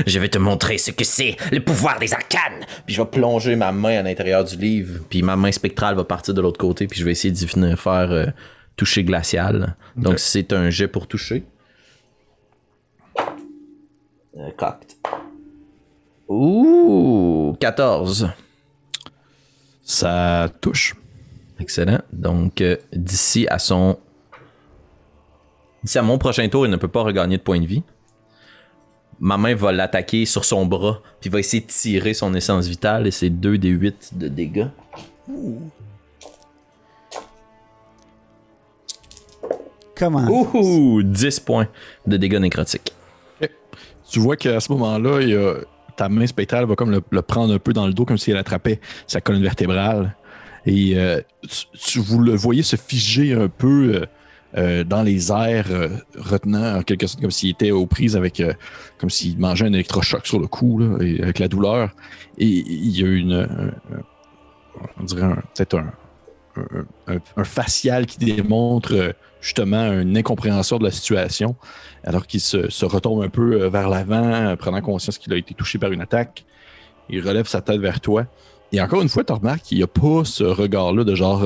Je vais te montrer ce que c'est, le pouvoir des arcanes. Puis je vais plonger ma main à l'intérieur du livre, puis ma main spectrale va partir de l'autre côté, puis je vais essayer d'y venir faire toucher glacial. Okay. Donc c'est un jet pour toucher. Cocked. Ouh, 14. Ça touche. Excellent. Donc d'ici à mon prochain tour, il ne peut pas regagner de points de vie. Ma main va l'attaquer sur son bras, puis va essayer de tirer son essence vitale, et c'est 2d8 de dégâts. Comment? Ouh, 10 points de dégâts nécrotiques. Okay. Tu vois qu'à ce moment-là, ta main spectrale va comme le prendre un peu dans le dos, comme si elle attrapait sa colonne vertébrale. Et vous le voyez se figer un peu... dans les airs, retenant en quelque sorte comme s'il était aux prises avec, comme s'il mangeait un électrochoc sur le cou, là, et avec la douleur. Et il y a on dirait peut-être un facial qui démontre justement une incompréhension de la situation, alors qu'il se retourne un peu vers l'avant, prenant conscience qu'il a été touché par une attaque. Il relève sa tête vers toi. Et encore une fois, tu remarques qu'il n'y a pas ce regard-là de genre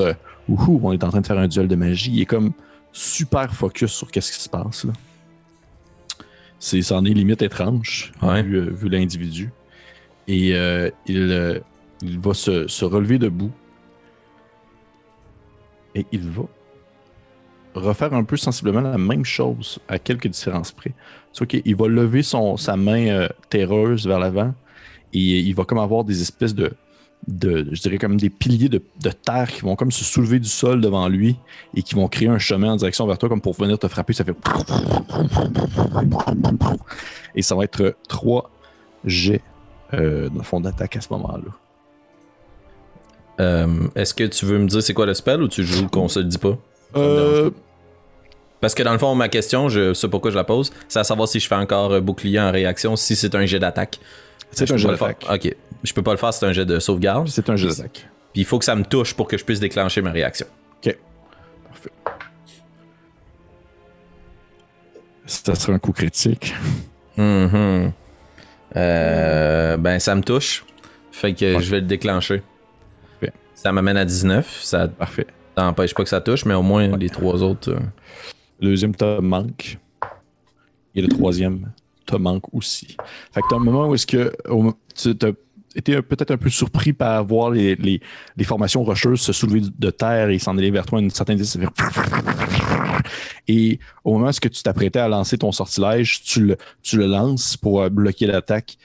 ouhou, on est en train de faire un duel de magie. Il est comme super focus sur qu'est-ce qui se passe là. C'en est limite étrange, ouais. vu l'individu. Et il va se relever debout. Et il va refaire un peu sensiblement la même chose à quelques différences près. Tu vois qu'il va lever sa main terreuse vers l'avant et il va comme avoir des espèces je dirais comme des piliers de terre qui vont comme se soulever du sol devant lui et qui vont créer un chemin en direction vers toi comme pour venir te frapper. Ça fait... Et ça va être 3 jets de fond d'attaque à ce moment-là. Est-ce que tu veux me dire c'est quoi le spell ou tu joues qu'on se le dit pas? Parce que dans le fond, ma question, je sais pourquoi je la pose, c'est à savoir si je fais encore bouclier en réaction, si c'est un jet d'attaque. C'est un jet d'attaque. Ok. Je peux pas le faire, c'est un jet de sauvegarde. C'est un jet d'attaque. Puis il faut que ça me touche pour que je puisse déclencher ma réaction. Ok. Parfait. Ça sera un coup critique. Ben, ça me touche. Fait que je vais le déclencher. Parfait. Ça m'amène à 19. Ça n'empêche pas que ça touche, mais au moins les 3 autres. Le deuxième te manque. Et le troisième te manque aussi. Fait que t'as un moment où est-ce que tu as été peut-être un peu surpris par voir les formations rocheuses se soulever de terre et s'en aller vers toi à une certaine distance. Et au moment où est-ce que tu t'apprêtais à lancer ton sortilège, tu le lances pour bloquer l'attaque.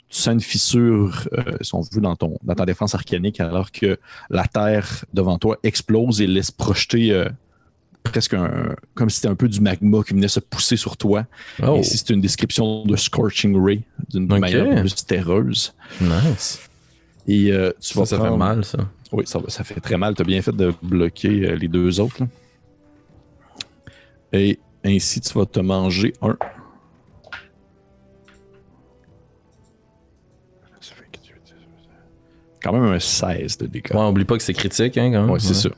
Tu sens une fissure, si on veut, dans ta défense arcanique, alors que la terre devant toi explose et laisse projeter presque comme si c'était un peu du magma qui venait se pousser sur toi. Oh. Et si c'est une description de Scorching Ray, d'une manière plus terreuse. Nice. Et tu vas Ça fait mal, ça. Oui, ça fait très mal. Tu as bien fait de bloquer les deux autres. Là. Et ainsi, tu vas te manger un. Quand même un 16 de dégâts. Ouais, oublie pas que c'est critique, hein, quand même. Ouais, c'est ça.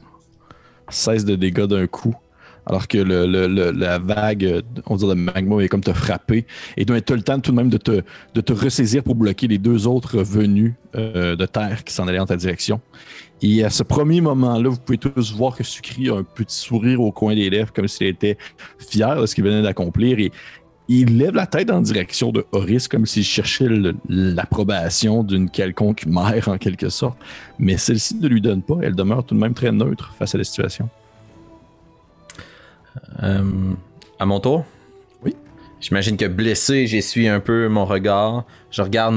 16 de dégâts d'un coup. Alors que la vague, on dirait, de magma est comme te frapper. Et donc, tu as le temps tout de même de te ressaisir pour bloquer les deux autres venus de terre qui s'en allaient en ta direction. Et à ce premier moment-là, vous pouvez tous voir que Sucri a un petit sourire au coin des lèvres, comme s'il était fier de ce qu'il venait d'accomplir. Et il lève la tête en direction de Horis, comme s'il cherchait l'approbation d'une quelconque mère, en quelque sorte. Mais celle-ci ne lui donne pas. Elle demeure tout de même très neutre face à la situation. À mon tour? Oui. J'imagine que blessé, j'essuie un peu mon regard. Je regarde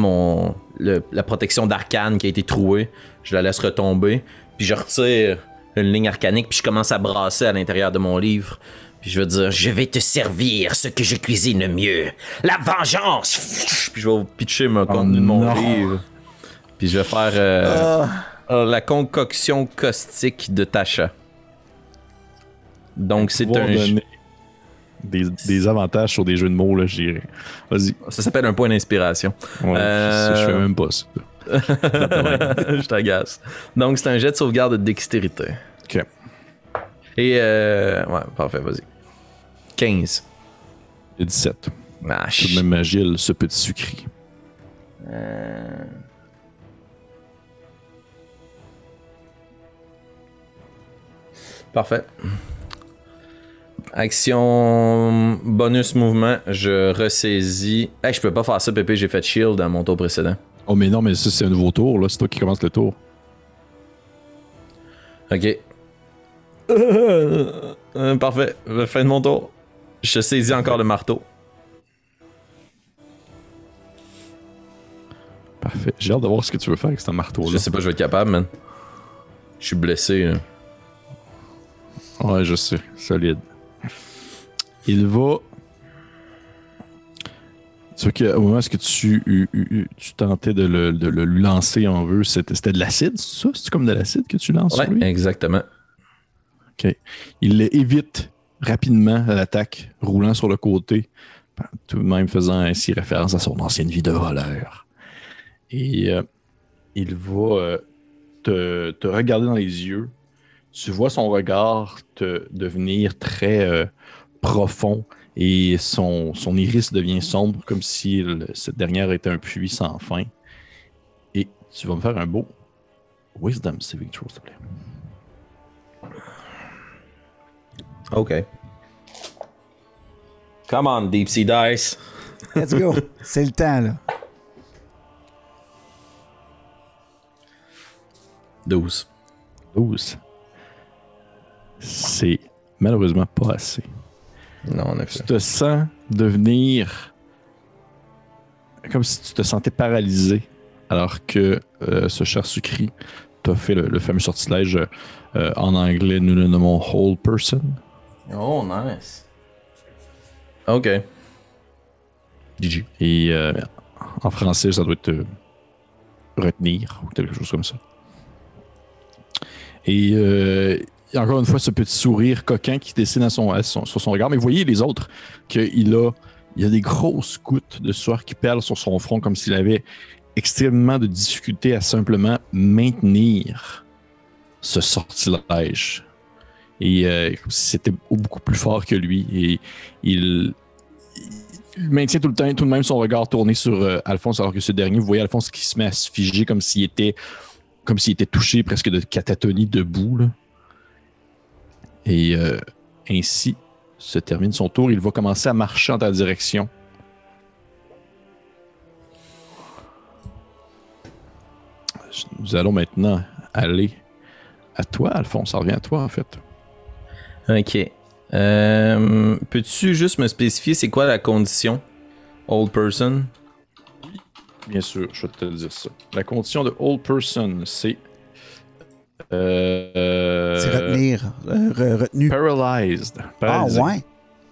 la protection d'arcane qui a été trouée. Je la laisse retomber. Puis je retire une ligne arcanique. Puis je commence à brasser à l'intérieur de mon livre. Puis je vais dire, je vais te servir ce que je cuisine le mieux. La vengeance! Puis je vais pitcher mon contenu de mon livre. Puis je vais faire la concoction caustique de Tasha. Donc c'est un... Des avantages sur des jeux de mots, là, je dirais. Vas-y. Ça s'appelle un point d'inspiration. Ouais, je fais même pas ça. Je t'agace. Donc c'est un jet de sauvegarde de dextérité. OK. Et ouais, parfait, vas-y. 15. Et 17. Ah, tout de même agile, ce petit Sucri. Parfait. Action bonus mouvement, je ressaisis. Hey, je peux pas faire ça, Pépé, j'ai fait shield à mon tour précédent. Oh, mais non, mais ça, c'est un nouveau tour, là. C'est toi qui commence le tour. Ok. Parfait, fin de mon tour. Je saisis encore le marteau. Parfait. J'ai hâte de voir ce que tu veux faire avec ce marteau-là. Je sais pas, je vais être capable, man. Je suis blessé, là. Ouais, je sais. Solide. Il va... Tu vois qu'au moment où tu tentais de le lancer en vœu, c'était de l'acide, c'est ça? C'est comme de l'acide que tu lances sur lui? Ouais, exactement. OK. Il évite rapidement l'attaque, roulant sur le côté, tout de même faisant ainsi référence à son ancienne vie de voleur. Et il va te regarder dans les yeux. Tu vois son regard devenir très profond et son iris devient sombre comme si cette dernière était un puits sans fin. Et tu vas me faire un beau Wisdom saving throw, s'il te plaît. OK. Come on, Deep Sea Dice. Let's go. C'est le temps, là. 12. 12. C'est malheureusement pas assez. Non, en effet. Tu te sens devenir comme si tu te sentais paralysé alors que ce cher Sucri t'a fait le fameux sortilège. En anglais, nous le nommons Whole Person. Oh, nice. OK. GG. Et en français, ça doit être retenir ou quelque chose comme ça. Et encore une fois, ce petit sourire coquin qui dessine sur son regard. Mais vous voyez les autres, qu'il y a des grosses gouttes de sueur qui perlent sur son front comme s'il avait extrêmement de difficulté à simplement maintenir ce sortilège. Et comme si c'était beaucoup plus fort que lui. Et il maintient tout de même son regard tourné sur Alphonse, alors que ce dernier, vous voyez Alphonse qui se met à se figer comme s'il était touché presque de catatonie debout. Là. Et ainsi, se termine son tour. Il va commencer à marcher en ta direction. Nous allons maintenant aller à toi, Alphonse. Ça revient à toi, en fait. Ok. Peux-tu juste me spécifier c'est quoi la condition? Old person? Bien sûr, je vais te dire ça. La condition de old person, c'est... C'est retenir. Retenu. Paralyzed. Ah, Paralysé. ouais.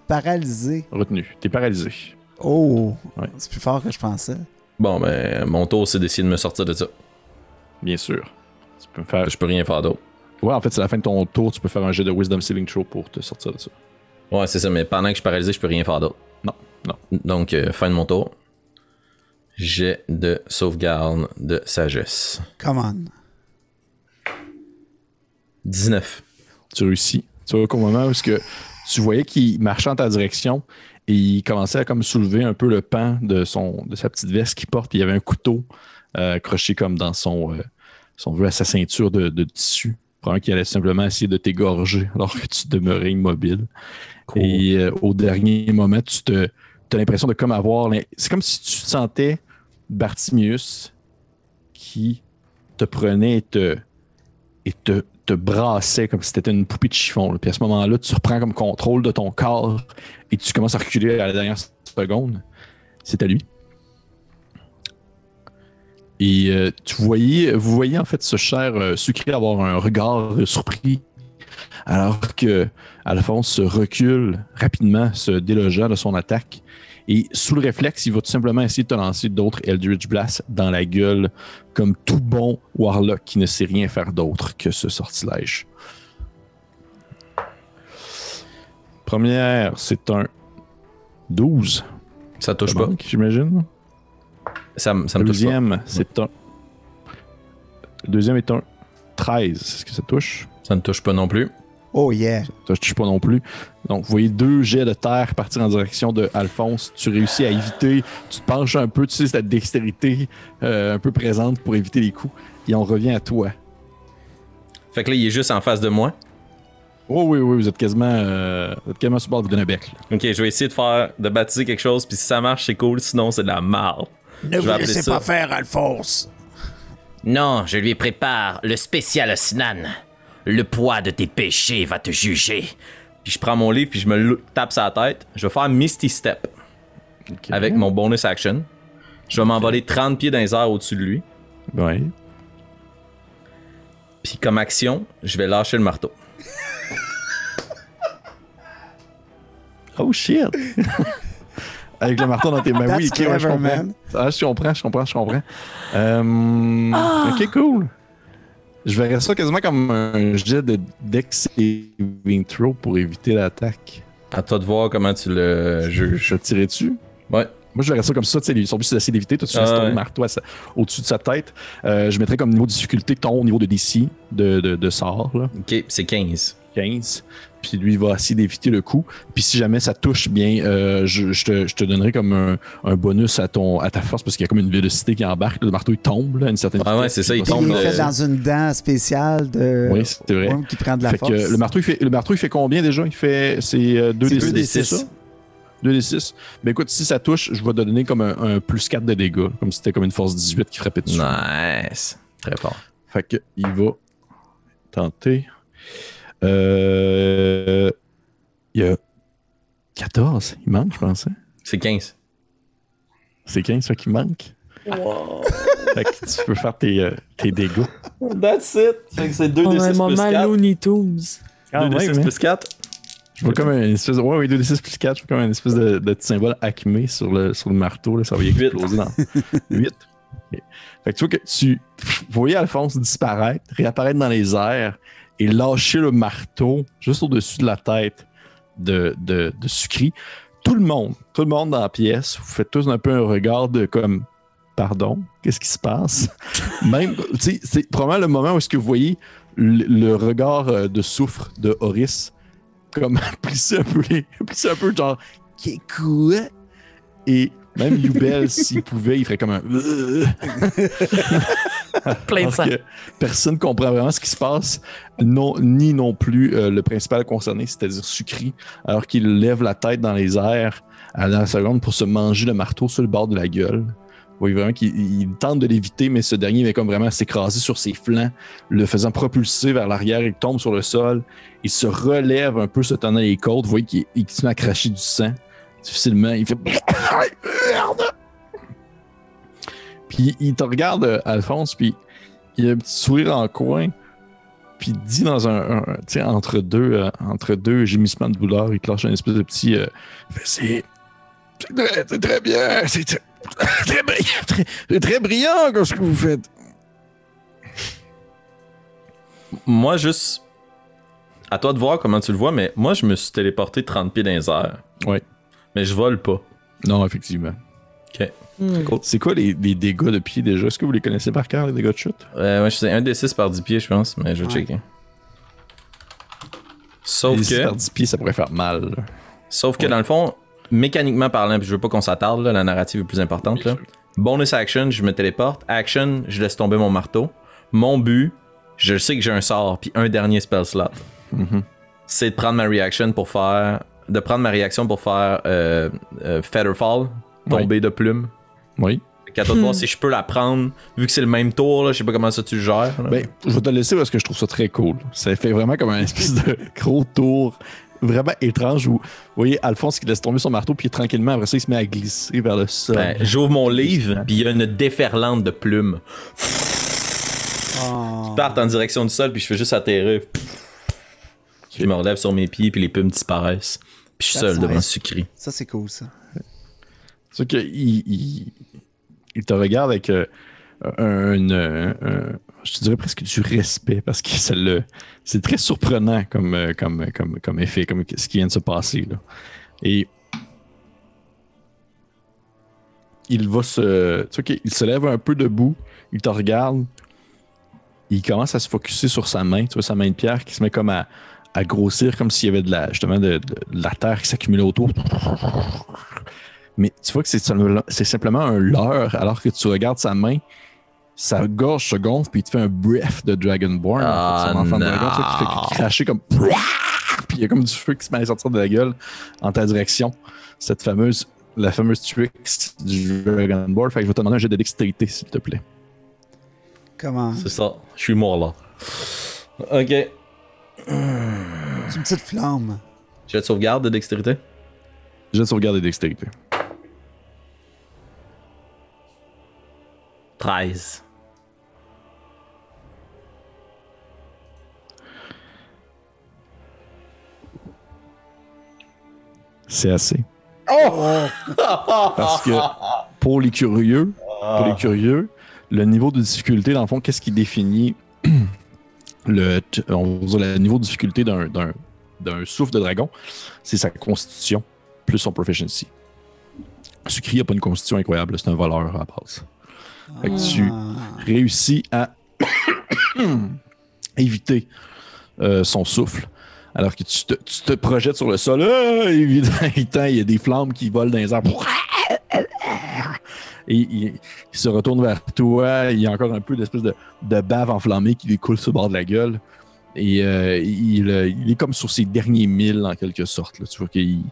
Paralysé. Retenu. T'es paralysé. Oh. Ouais. C'est plus fort que je pensais. Bon, ben, mon tour, c'est d'essayer de me sortir de ça. Bien sûr. Tu peux me faire... Je peux rien faire d'autre. Ouais, en fait, c'est la fin de ton tour. Tu peux faire un jet de Wisdom Saving Throw pour te sortir de ça. Ouais, c'est ça, mais pendant que je suis paralysé, je peux rien faire d'autre. Non. Donc, fin de mon tour. Jet de sauvegarde de sagesse. Come on. 19. Tu réussis. Tu vois qu'au moment où tu voyais qu'il marchait en ta direction et il commençait à comme soulever un peu le pan de sa petite veste qu'il porte. Puis il y avait un couteau accroché comme dans son à sa ceinture de tissu. Probablement qu'il allait simplement essayer de t'égorger alors que tu demeurais immobile. Cool. Et au dernier moment, tu as l'impression de comme avoir... C'est comme si tu sentais Bartimius qui te prenait et te brassait comme si c'était une poupée de chiffon. Là. Puis à ce moment-là, tu reprends comme contrôle de ton corps et tu commences à reculer à la dernière seconde. C'est à lui. Et vous voyez en fait ce cher sucré avoir un regard surpris alors que Alphonse recule rapidement, se délogeant de son attaque. Et sous le réflexe, il va tout simplement essayer de te lancer d'autres Eldritch Blast dans la gueule, comme tout bon Warlock qui ne sait rien faire d'autre que ce sortilège. Première, c'est un 12. Ça touche pas. J'imagine. Ça me touche pas. Deuxième, c'est un... Le deuxième est un 13. Est-ce que ça touche? Ça ne touche pas non plus. Oh yeah. Ça ne touche pas non plus. Donc, vous voyez 2 jets de terre partir en direction de Alphonse. Tu réussis à éviter. Tu te penches un peu. Tu sais, cette dextérité un peu présente pour éviter les coups. Et on revient à toi. Fait que là, il est juste en face de moi. Oh oui, vous êtes quasiment sur le bord de vous donner un bec. Là. Ok, je vais essayer de baptiser quelque chose. Puis si ça marche, c'est cool. Sinon, c'est de la marde. Ne vous laissez pas faire, Alphonse. Non, je lui prépare le spécial Osnan. Le poids de tes péchés va te juger. Puis je prends mon livre puis je me tape sa tête. Je vais faire Misty Step Okay. avec mon bonus action. Je vais m'envoler 30 pieds dans les airs au-dessus de lui. Ouais. Puis comme action, je vais lâcher le marteau. Oh shit! Avec le marteau dans tes mains. Oui, ok, ouais, je comprends. Ah, je comprends. Ok, cool. Je verrais ça quasiment comme un jet de Dex Saving Throw pour éviter l'attaque. À toi de voir comment tu le juges. Je vais tirer dessus. Ouais. Moi, je verrais ça comme ça. Son but, c'est d'essayer d'éviter. Toi, tu laisses ton marteau au-dessus de sa tête. Je mettrais comme niveau de difficulté ton niveau de DC de sort. Là. Ok, c'est 15. 15. Puis lui, il va essayer d'éviter le coup. Puis si jamais ça touche bien, je te donnerai comme un bonus à ta force parce qu'il y a comme une vélocité qui embarque. Le marteau, il tombe là, à une certaine vitesse. Ah ouais, c'est ça, il tombe. tombe. Il est fait dans une dent spéciale de... Oui, c'est vrai. Qui prend de la fait force. Que le marteau, il fait combien déjà? C'est 2d6, c'est ça? 2d6. Ben écoute, si ça touche, je vais te donner comme un plus 4 de dégâts. Comme si c'était comme une force 18 qui frappait dessus. Nice. Très fort. Fait que il va tenter... il y a 14, il manque, je pensais. C'est 15. C'est 15, ça qui manque. Wow. Fait que tu peux faire tes dégâts. That's it. Fait que c'est 2d6 plus 4. Looney Tunes. 2d6 plus 4. Je vois comme une espèce de... Ouais, 2d6 plus 4, je vois comme une espèce de petit symbole Acme sur le marteau. Là, ça va y exploser dans 8. Fait que tu vois que vous voyez Alphonse disparaître, réapparaître dans les airs et lâcher le marteau juste au-dessus de la tête de Sucri. Tout le monde dans la pièce, vous faites tous un peu un regard de comme pardon, qu'est-ce qui se passe? Même, tu sais, c'est probablement le moment où est-ce que vous voyez le regard de souffre de Horis comme plisser un peu genre, qu'est quoi? Et Même Yubel, s'il pouvait, il ferait comme un... Plein de sang. Personne ne comprend vraiment ce qui se passe, ni non plus le principal concerné, c'est-à-dire Sucri, alors qu'il lève la tête dans les airs à la seconde pour se manger le marteau sur le bord de la gueule. Vous voyez vraiment qu'il tente de l'éviter, mais ce dernier va comme vraiment s'écraser sur ses flancs, le faisant propulser vers l'arrière. Il tombe sur le sol. Il se relève un peu, se tenant les côtes. Vous voyez qu'il se met à cracher du sang. Difficilement, il fait... Puis il te regarde, Alphonse, puis il a un petit sourire en coin, puis il dit dans tu sais, entre deux gémissements de douleur, il clenche un espèce de petit... c'est très bien, c'est très brillant comme ce que vous faites. Moi, juste... À toi de voir comment tu le vois, mais moi, je me suis téléporté 30 pieds dans les airs. Ouais. Mais je vole pas. Non, effectivement. OK. Cool. C'est quoi les dégâts de pied déjà? Est-ce que vous les connaissez par cœur, les dégâts de chute? Ouais, je sais 1d6 par 10 pieds, je pense, mais je vais checker. Sauf les que... par 10 pieds, ça pourrait faire mal. Là. Sauf que dans le fond, mécaniquement parlant, puis je veux pas qu'on s'attarde, là, la narrative est plus importante. Là. Bonus action, je me téléporte. Action, je laisse tomber mon marteau. Mon but, je sais que j'ai un sort, puis un dernier spell slot. C'est de prendre ma réaction pour faire... Featherfall, tomber de plume. Oui. Qu'à toi de voir si je peux la prendre, vu que c'est le même tour, là, je sais pas comment ça tu le gères. Là. Ben, je vais te le laisser parce que je trouve ça très cool. Ça fait vraiment comme un espèce de gros tour vraiment étrange où, vous voyez, Alphonse qui laisse tomber son marteau, puis tranquillement, après ça, il se met à glisser vers le sol. Ben, j'ouvre mon livre, puis il y a une déferlante de plumes. Je parte en direction du sol, puis je fais juste atterrir. Je me relève sur mes pieds, puis les plumes disparaissent. Puis je suis seul devant Sucri. Ça, c'est cool, ça. C'est que il te regarde avec je te dirais presque du respect, parce que c'est très surprenant comme effet, comme ce qui vient de se passer. Là. Et il va se lève un peu debout, il te regarde, il commence à se focusser sur sa main, tu vois, sa main de pierre qui se met comme à grossir, comme s'il y avait de la terre qui s'accumulait autour. Mais tu vois que c'est simplement un leurre, alors que tu regardes sa main, sa gorge se gonfle, puis il te fait un breath de Dragonborn. Son enfant de dragon, qui fait cracher comme... Puis il y a comme du feu qui se met à sortir de la gueule en ta direction. La fameuse tricks du Dragonborn. Fait que je vais te demander un jet de dextérité, s'il te plaît. Comment? C'est ça, je suis mort là. Ok. C'est une petite flamme. Jet de sauvegarde de dextérité? Jet de sauvegarde de dextérité. 13. C'est assez. Parce que pour les curieux, le niveau de difficulté, dans le fond, qu'est-ce qui définit le niveau de difficulté d'un souffle de dragon? C'est sa constitution plus son proficiency. Sucri n'a pas une constitution incroyable, c'est un voleur à la base. Fait que tu réussis à éviter son souffle. Alors que tu te projettes sur le sol, évidemment, il y a des flammes qui volent dans les airs. Et il se retourne vers toi, il y a encore un peu d'espèce de bave enflammée qui lui coule sur le bord de la gueule. Et il est comme sur ses derniers milles, en quelque sorte. Là. Tu vois qu'il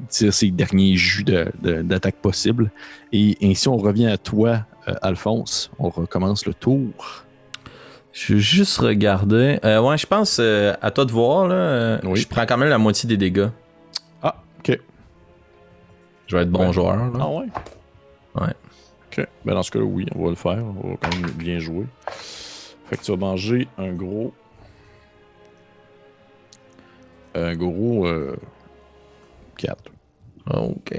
tire ses derniers jus d'attaque possible. Et ainsi, on revient à toi, Alphonse. On recommence le tour. Je vais juste regarder. Ouais, je pense à toi de voir. Là, oui. Je prends quand même la moitié des dégâts. Ah, ok. Je vais être bon joueur. Là. Ah ouais? Ouais. Ok. Ben dans ce cas-là, oui, on va le faire. On va quand même bien jouer. Fait que tu vas manger un gros 4. Ok.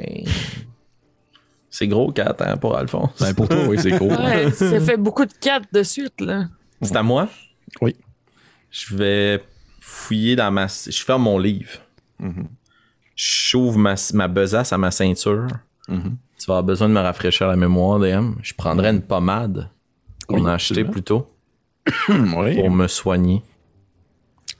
C'est gros 4 hein, pour Alphonse. Ben pour toi, oui, c'est gros. Ouais, ça fait beaucoup de 4 de suite, là. C'est à moi? Oui. Je vais fouiller dans je ferme mon livre. J'ouvre ma besace à ma ceinture. Tu vas avoir besoin de me rafraîchir la mémoire, DM. Je prendrais une pommade qu'on a achetée plus tôt pour me soigner.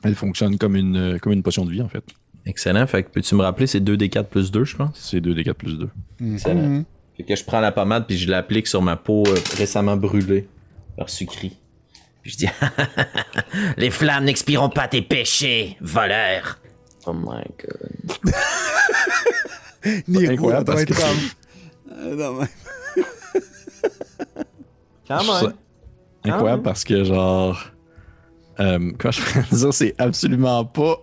Elle fonctionne comme une potion de vie, en fait. Excellent. Fait que peux-tu me rappeler, c'est 2d4 plus 2, je pense? C'est 2d4 plus 2. Excellent. Fait que je prends la pommade puis je l'applique sur ma peau récemment brûlée par sucrerie. Puis je dis Les flammes n'expireront pas tes péchés, voleur. Oh my god. Niro, incroyable doit parce être que comme... non, mais... quand Je trouve ça incroyable parce que, genre, quand je peux dire, c'est absolument pas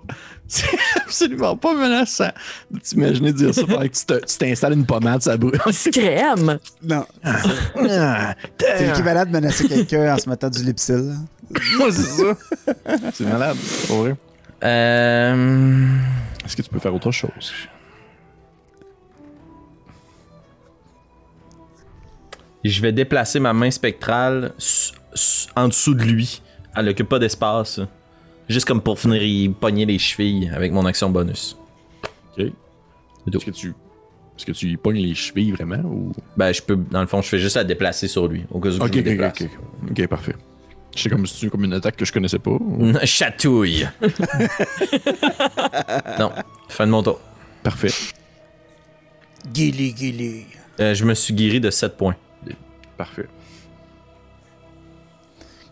menaçant de t'imaginer dire ça pendant que tu t'installes une pommade, ça brûle. Crème! Non. Ah, C'est l'équivalent de menacer quelqu'un en se mettant du lipsil. Là. moi, c'est ça. C'est malade, pour vrai. Est-ce que tu peux faire autre chose? Je vais déplacer ma main spectrale en dessous de lui. Elle occupe pas d'espace. Juste comme pour finir y pogner les chevilles avec mon action bonus. OK. Est-ce que tu y pognes les chevilles vraiment ou... Ben, je peux, dans le fond, je fais juste la déplacer sur lui. Au cas où je me déplace. Ok, parfait. Je sais comme si c'est comme une attaque que je connaissais pas. Ou... Chatouille! Non, fin de mon tour. Parfait. Guili. Je me suis guéri de 7 points. Parfait.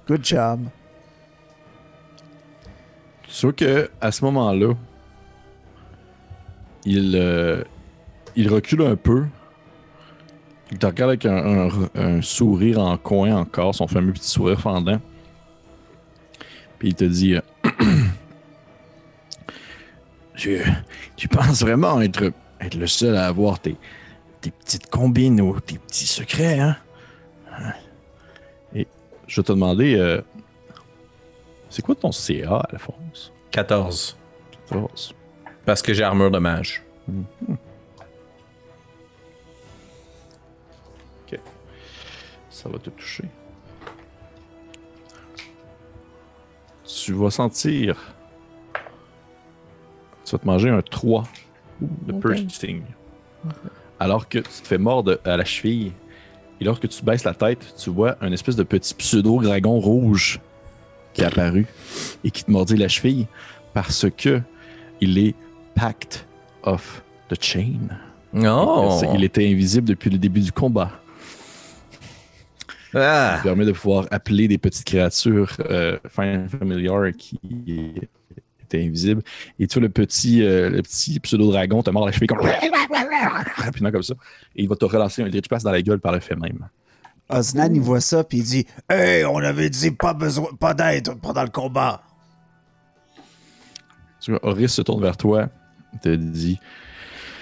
Good job. Tu vois que à ce moment-là, il recule un peu. Il te regarde avec un sourire en coin encore, son fameux petit sourire fendant. Puis il te dit tu penses vraiment être le seul à avoir tes petites combines ou tes petits secrets, hein? Et je vais te demander, c'est quoi ton CA, Alphonse? 14. 14. Parce que j'ai armure de mage. Ok. Ça va te toucher. Tu vas sentir. Tu vas te manger un 3 de piercing. Alors que tu te fais mordre à la cheville. Et lorsque tu baisses la tête, tu vois un espèce de petit pseudo-dragon rouge qui est apparu et qui te mordit la cheville parce que il est Pact of the Chain. Oh! Il était invisible depuis le début du combat. Ah! Ça permet de pouvoir appeler des petites créatures familiar qui étaient invisibles. Et tu vois le petit pseudo-dragon te mord la cheville comme... rapidement comme ça. Et il va te relancer un Eldritch Blast dans la gueule par le fait même. Osnan, il voit ça, puis il dit « Hey, on avait dit pas d'aide pendant le combat. » Tu vois, Horace se tourne vers toi et te dit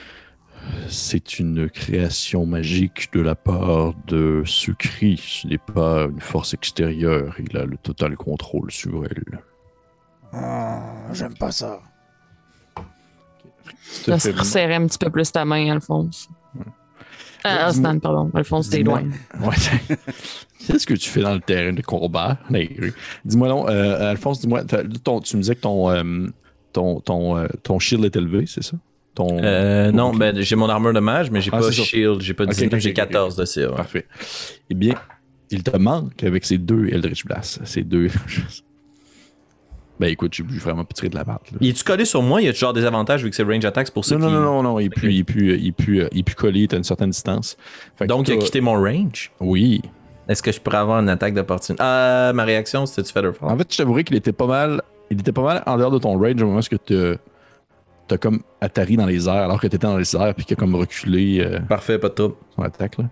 « C'est une création magique de la part de Sucri. Ce n'est pas une force extérieure. Il a le total contrôle sur elle. » J'aime pas ça. Je vais resserrer un petit peu plus ta main, Alphonse. Osnan, pardon. Alphonse, t'es loin. Ouais. Qu'est-ce que tu fais dans le terrain de combat? Dis-moi donc, Alphonse, dis-moi, tu me disais que ton shield est élevé, c'est ça? Non, ben j'ai mon armure de mage, mais j'ai pas shield, j'ai pas 19, j'ai 14 de CA. Parfait. Eh bien, il te manque avec ces deux Eldritch Blast. Ces deux... Ben écoute, j'ai vraiment tiré de la batte. Il est-tu collé sur moi? Il y a toujours des avantages vu que c'est range attack, c'est pour ça qu'il... Non. Il peut coller à une certaine distance. Donc, il a quitté mon range? Oui. Est-ce que je pourrais avoir une attaque d'opportunité? Ma réaction, c'était-tu Featherfall? En fait, je t'avouerais qu'il était pas mal en dehors de ton range au moment où t'as comme atterri dans les airs alors que t'étais dans les airs puis qu'il a comme reculé. Parfait, pas de trouble. Son attaque, là.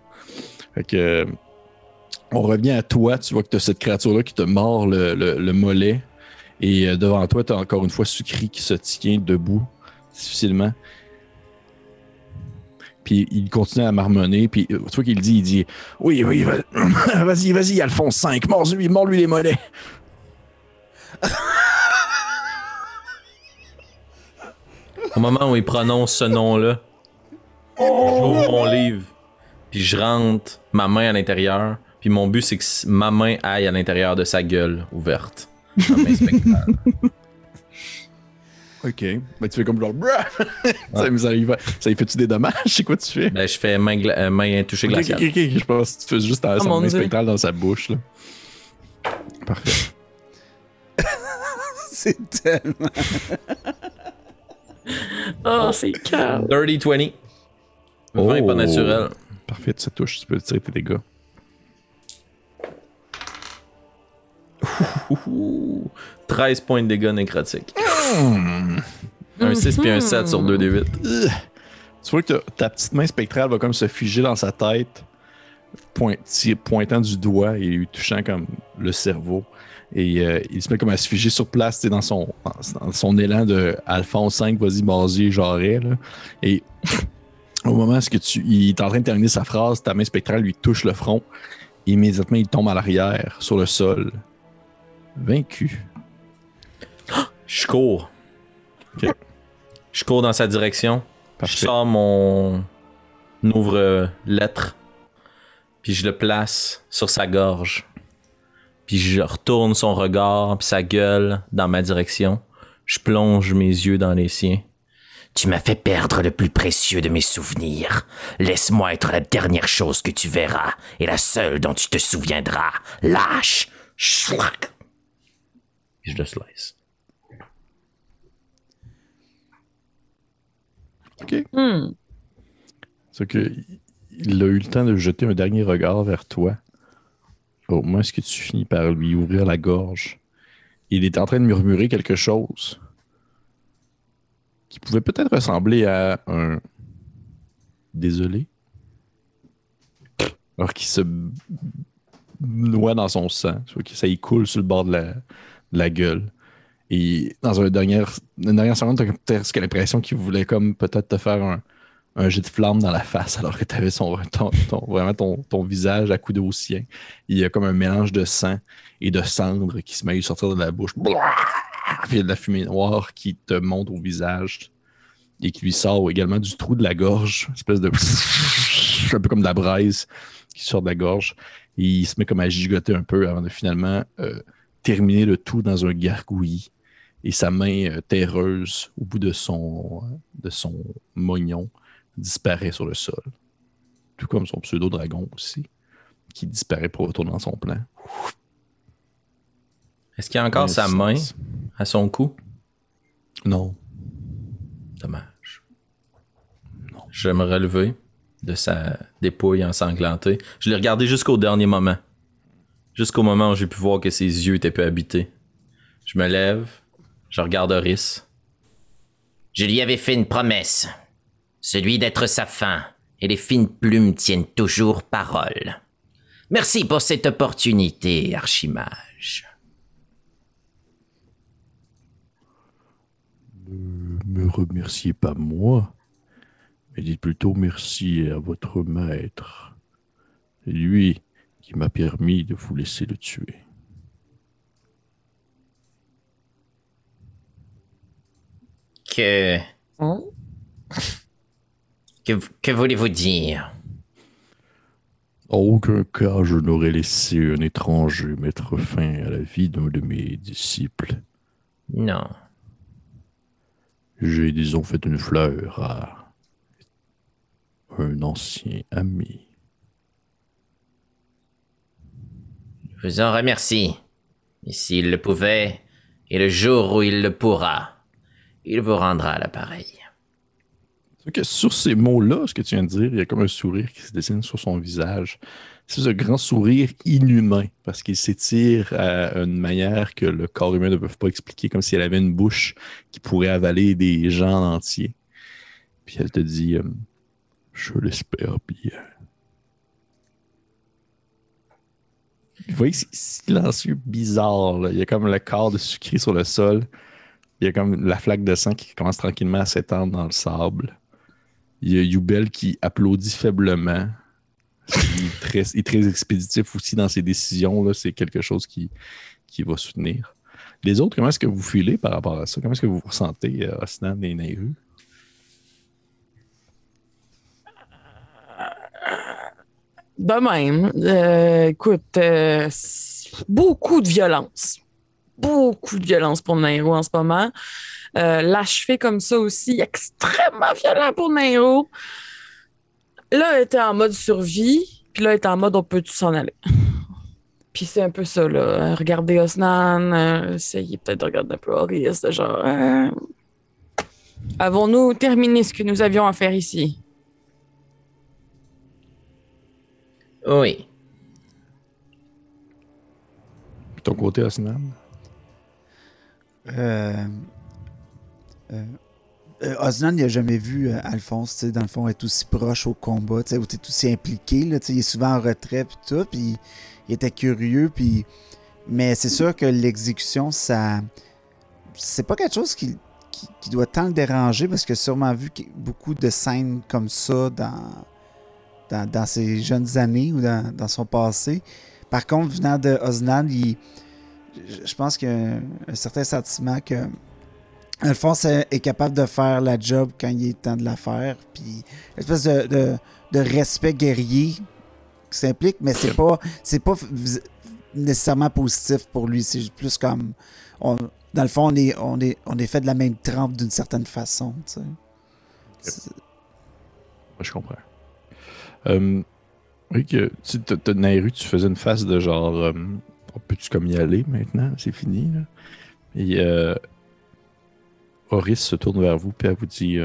Fait que... on revient à toi. Tu vois que t'as cette créature-là qui te mord le mollet. Et devant toi, t'as encore une fois Sucri qui se tient debout, difficilement. Puis il continue à marmonner, puis tu vois qu'il dit « Oui, vas-y, Alphonse 5, mords-lui les mollets. » Au moment où il prononce ce nom-là, j'ouvre mon livre, puis je rentre ma main à l'intérieur, puis mon but, c'est que ma main aille à l'intérieur de sa gueule ouverte. Ma main spectrale. Ok. Ben, tu fais comme genre. Ça y fait-tu des dommages? C'est quoi tu fais? Ben, je fais main toucher glaciale. Ok. Je pense que tu fais juste sa main spectrale dans sa bouche. Là. Parfait. C'est tellement. Oh, c'est calme. Dirty 20. 20 est pas naturel. Parfait, ça touche. Tu peux tirer tes dégâts. Ouh, 13 points de dégâts nécrotiques. Un 6 puis un 7 sur 2d8. Tu vois que ta petite main spectrale va comme se figer dans sa tête, pointant du doigt et lui touchant comme le cerveau. Et il se met comme à se figer sur place, dans son élan de Alphonse V, vas-y, Marzier, Jarret. Là. Et au moment où il est en train de terminer sa phrase, ta main spectrale lui touche le front. Et immédiatement, il tombe à l'arrière, sur le sol. Vaincu. Je cours. Ok. Je cours dans sa direction. Parfait. Je sors mon ouvre-lettre. Puis je le place sur sa gorge. Puis je retourne son regard puis sa gueule dans ma direction. Je plonge mes yeux dans les siens. Tu m'as fait perdre le plus précieux de mes souvenirs. Laisse-moi être la dernière chose que tu verras et la seule dont tu te souviendras. Lâche! Chouac! Et je le slice. OK. C'est que il a eu le temps de jeter un dernier regard vers toi. Au moins, est-ce que tu finis par lui ouvrir la gorge? Il est en train de murmurer quelque chose qui pouvait peut-être ressembler à un désolé. Alors qu'il se noie dans son sang. Tu vois que ça y coule sur le bord de la gueule. Et dans une dernière seconde, tu as presque l'impression qu'il voulait comme peut-être te faire un jet de flamme dans la face alors que tu avais vraiment ton visage accoudé au sien. Il y a comme un mélange de sang et de cendres qui se met à sortir de la bouche. Puis il y a de la fumée noire qui te monte au visage et qui lui sort également du trou de la gorge. Une espèce de... un peu comme de la braise qui sort de la gorge. Et il se met comme à gigoter un peu avant de finalement terminer le tout dans un gargouillis. Et sa main terreuse au bout de son mognon disparaît sur le sol. Tout comme son pseudo-dragon aussi, qui disparaît pour retourner dans son plan. Est-ce qu'il y a encore sa main à son cou? Non. Dommage. Non. Je vais me relever de sa dépouille ensanglantée. Je l'ai regardé jusqu'au dernier moment. Jusqu'au moment où j'ai pu voir que ses yeux étaient peu habités. Je me lève, je regarde Oris. Je lui avais fait une promesse. Celui d'être sa fin. Et les fines plumes tiennent toujours parole. Merci pour cette opportunité, Archimage. Ne me remerciez pas moi, mais dites plutôt merci à votre maître. C'est lui qui m'a permis de vous laisser le tuer. Que voulez-vous dire? En aucun cas, je n'aurais laissé un étranger mettre fin à la vie d'un de mes disciples. Non. J'ai, disons, fait une fleur à un ancien ami. Je vous en remercie. Et s'il le pouvait, et le jour où il le pourra, il vous rendra l'appareil. C'est que sur ces mots-là, ce que tu viens de dire, il y a comme un sourire qui se dessine sur son visage. C'est ce grand sourire inhumain, parce qu'il s'étire à une manière que le corps humain ne peut pas expliquer, comme si elle avait une bouche qui pourrait avaler des gens entiers. Puis elle te dit je l'espère bien. Vous voyez que c'est silencieux bizarre, là. Il y a comme le corps de sucré sur le sol. Il y a comme la flaque de sang qui commence tranquillement à s'étendre dans le sable. Il y a Yubel qui applaudit faiblement. Il est très expéditif aussi dans ses décisions. Là. C'est quelque chose qui va soutenir. Les autres, comment est-ce que vous filez par rapport à ça? Comment est-ce que vous vous ressentez, Osnan et Nairu? De même. Écoute, beaucoup de violence. Beaucoup de violence pour Nairo en ce moment. L'achever comme ça aussi, extrêmement violent pour Nairo. Là, elle était en mode survie, puis là, elle était en mode on peut-tu s'en aller. Puis c'est un peu ça, là. Regardez Osnan, essayez peut-être de regarder un peu Oris, genre. Avons-nous terminé ce que nous avions à faire ici? Oui. De ton côté, Osnan? Osnan, il n'a jamais vu Alphonse, tu sais, dans le fond, être aussi proche au combat, tu sais, où tu es aussi impliqué, là, tu sais, il est souvent en retrait, puis tout, puis il était curieux, puis... Mais c'est sûr que l'exécution, ça... C'est pas quelque chose qui doit tant le déranger, parce qu'il a sûrement vu beaucoup de scènes comme ça dans ses jeunes années ou dans son passé. Par contre, venant de Osnan, je pense qu'il y a un certain sentiment que Alphonse est capable de faire la job quand il est temps de la faire. Puis, une espèce de respect guerrier qui s'implique, mais c'est pas nécessairement positif pour lui. C'est plus comme. Dans le fond, on est fait de la même trempe d'une certaine façon. Tu sais. Je comprends. Oui, que Nairu, tu faisais une face de genre. Peux-tu comme y aller maintenant? C'est fini. Là. Et Horis se tourne vers vous et elle vous dit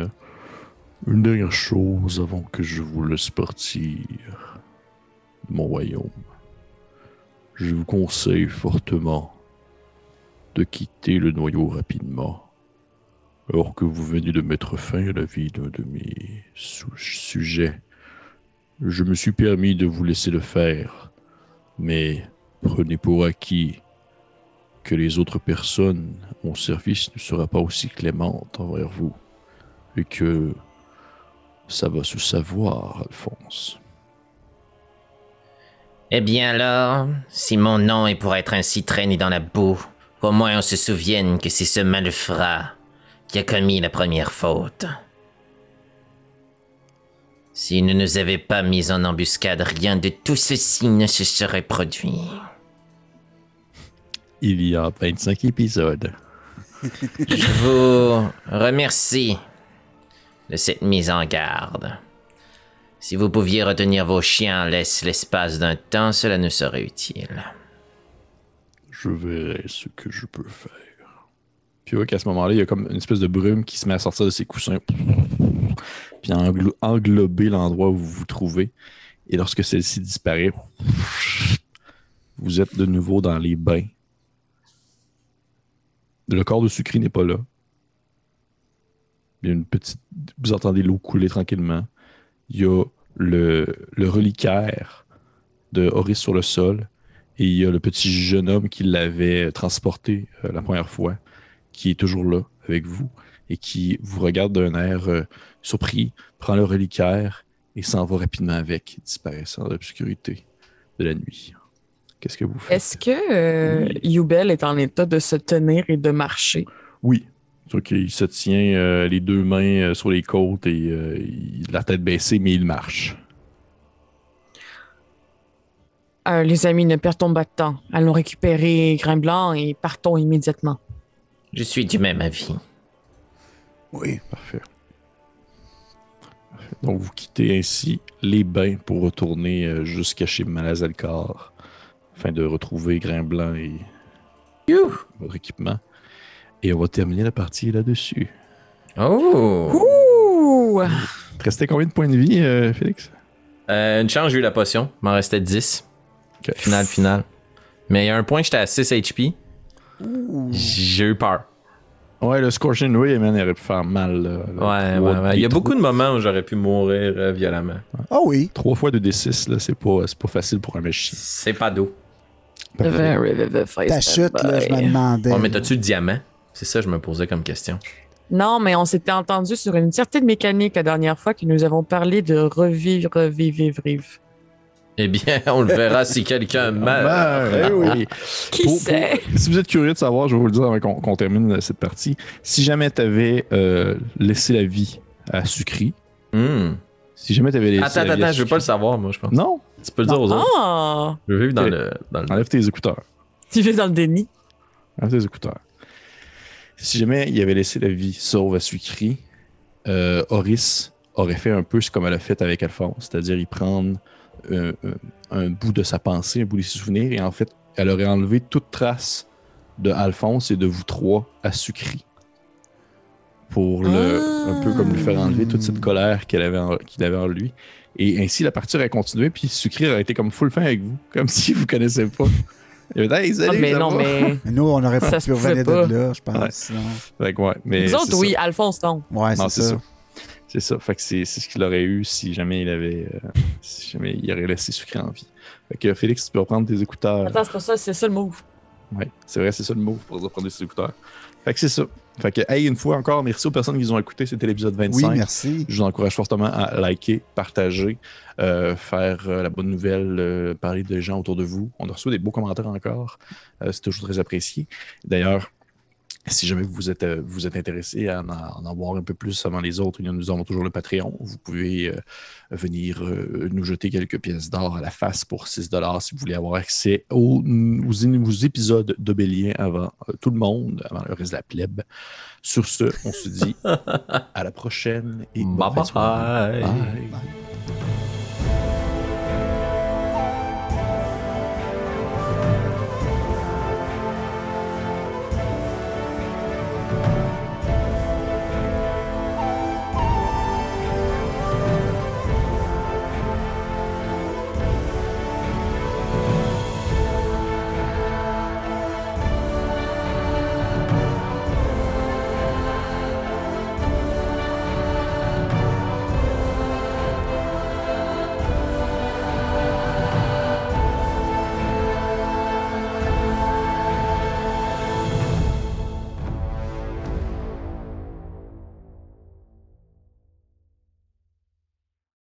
une dernière chose avant que je vous laisse partir de mon royaume. Je vous conseille fortement de quitter le noyau rapidement, alors que vous venez de mettre fin à la vie d'un de mes sujets. Je me suis permis de vous laisser le faire, mais prenez pour acquis que les autres personnes, mon service ne sera pas aussi clémente envers vous, et que ça va se savoir, Alphonse. Eh bien alors, si mon nom est pour être ainsi traîné dans la boue, qu'au moins on se souvienne que c'est ce malfrat qui a commis la première faute. S'il ne nous avait pas mis en embuscade, rien de tout ceci ne se serait produit. Il y a 25 épisodes. Je vous remercie de cette mise en garde. Si vous pouviez retenir vos chiens l'espace d'un temps, cela nous serait utile. Je verrai ce que je peux faire. Puis ouais, qu'à ce moment-là, il y a comme une espèce de brume qui se met à sortir de ses coussins. Puis englober l'endroit où vous vous trouvez. Et lorsque celle-ci disparaît, vous êtes de nouveau dans les bains. Le corps de Sucri n'est pas là. Il y a une petite... Vous entendez l'eau couler tranquillement. Il y a le reliquaire de Horis sur le sol. Et il y a le petit jeune homme qui l'avait transporté la première fois, qui est toujours là avec vous et qui vous regarde d'un air surpris, prend le reliquaire et s'en va rapidement avec, disparaissant dans l'obscurité de la nuit. Qu'est-ce que vous faites? Est-ce que Yubel est en état de se tenir et de marcher? Oui. Il se tient les deux mains sur les côtes et la tête baissée, mais il marche. Les amis, ne perdons pas de temps. Allons récupérer Grimblanc et partons immédiatement. Je suis du même avis. Oui. Parfait. Donc, vous quittez ainsi les bains pour retourner jusqu'à chez Malazalcar afin de retrouver Grimblanc et votre équipement. Et on va terminer la partie là-dessus. Oh! Ouh! Il te restait combien de points de vie, Félix? Une chance, j'ai eu la potion. Il m'en restait 10. Okay. Final. Mais il y a un point, j'étais à 6 HP. J'ai eu peur. Ouais, le Scorching Ray, man, il aurait pu faire mal. Ouais. Il y a beaucoup de moments où j'aurais pu mourir violemment. Ah oui. 3 fois 2d6, là, c'est pas facile pour un machine. C'est pas d'eau. Ta chute, là, je me demandais. Ouais, mais t'as-tu le diamant? C'est ça que je me posais comme question. Non, mais on s'était entendu sur une certaine mécanique la dernière fois que nous avons parlé de revivre. Eh bien, on le verra si quelqu'un meurt. Eh oui. Qui sait? Si vous êtes curieux de savoir, je vais vous le dire avant qu'on termine cette partie. Si jamais tu avais laissé la vie à Sucri, si jamais tu avais laissé Attends, je veux pas le savoir, moi, je pense. Non? Tu peux le dire aux autres. Ah! Je veux vivre dans le... Enlève tes écouteurs. Tu fais dans le déni. Enlève tes écouteurs. Si jamais il avait laissé la vie sauve à Sucri, Horis aurait fait un peu ce comme elle a fait avec Alphonse, c'est-à-dire y prendre un bout de sa pensée, un bout de ses souvenirs, et en fait, elle aurait enlevé toute trace de Alphonse et de vous trois à Sucri pour un peu comme lui faire enlever toute cette colère qu'il avait en lui. Et ainsi, la partie aurait continué, puis Sucré aurait été comme full fin avec vous, comme si vous ne connaissez pas. Il avait dit, hey, salut, mais ça non, va? mais. Mais nous, on aurait pas Ça se pu revenir pouvait de là, je pense. Ouais. Sinon. Fait que ouais, mais Nous autres, c'est oui, ça. Alphonse, non. Ouais, Non, c'est ça. C'est ça. Fait que c'est ce qu'il aurait eu si jamais il avait. Si jamais il aurait laissé Sucré en vie. Fait que Félix, tu peux reprendre tes écouteurs. Attends, c'est pour ça, c'est ça le move. Ouais, c'est vrai, c'est ça le move pour reprendre tes écouteurs. Fait que c'est ça. Fait que, hey, une fois encore, merci aux personnes qui nous ont écouté. C'était l'épisode 25. Oui, merci. Je vous encourage fortement à liker, partager, faire la bonne nouvelle, parler de gens autour de vous. On a reçu des beaux commentaires encore. C'est toujours très apprécié. D'ailleurs, si jamais vous êtes intéressé à en voir un peu plus avant les autres, nous avons toujours le Patreon. Vous pouvez venir nous jeter quelques pièces d'or à la face pour 6$ si vous voulez avoir accès aux épisodes de Bélien avant tout le monde, avant le reste de la plèbe. Sur ce, on se dit à la prochaine et bonne fin de soirée. Bye. Bye.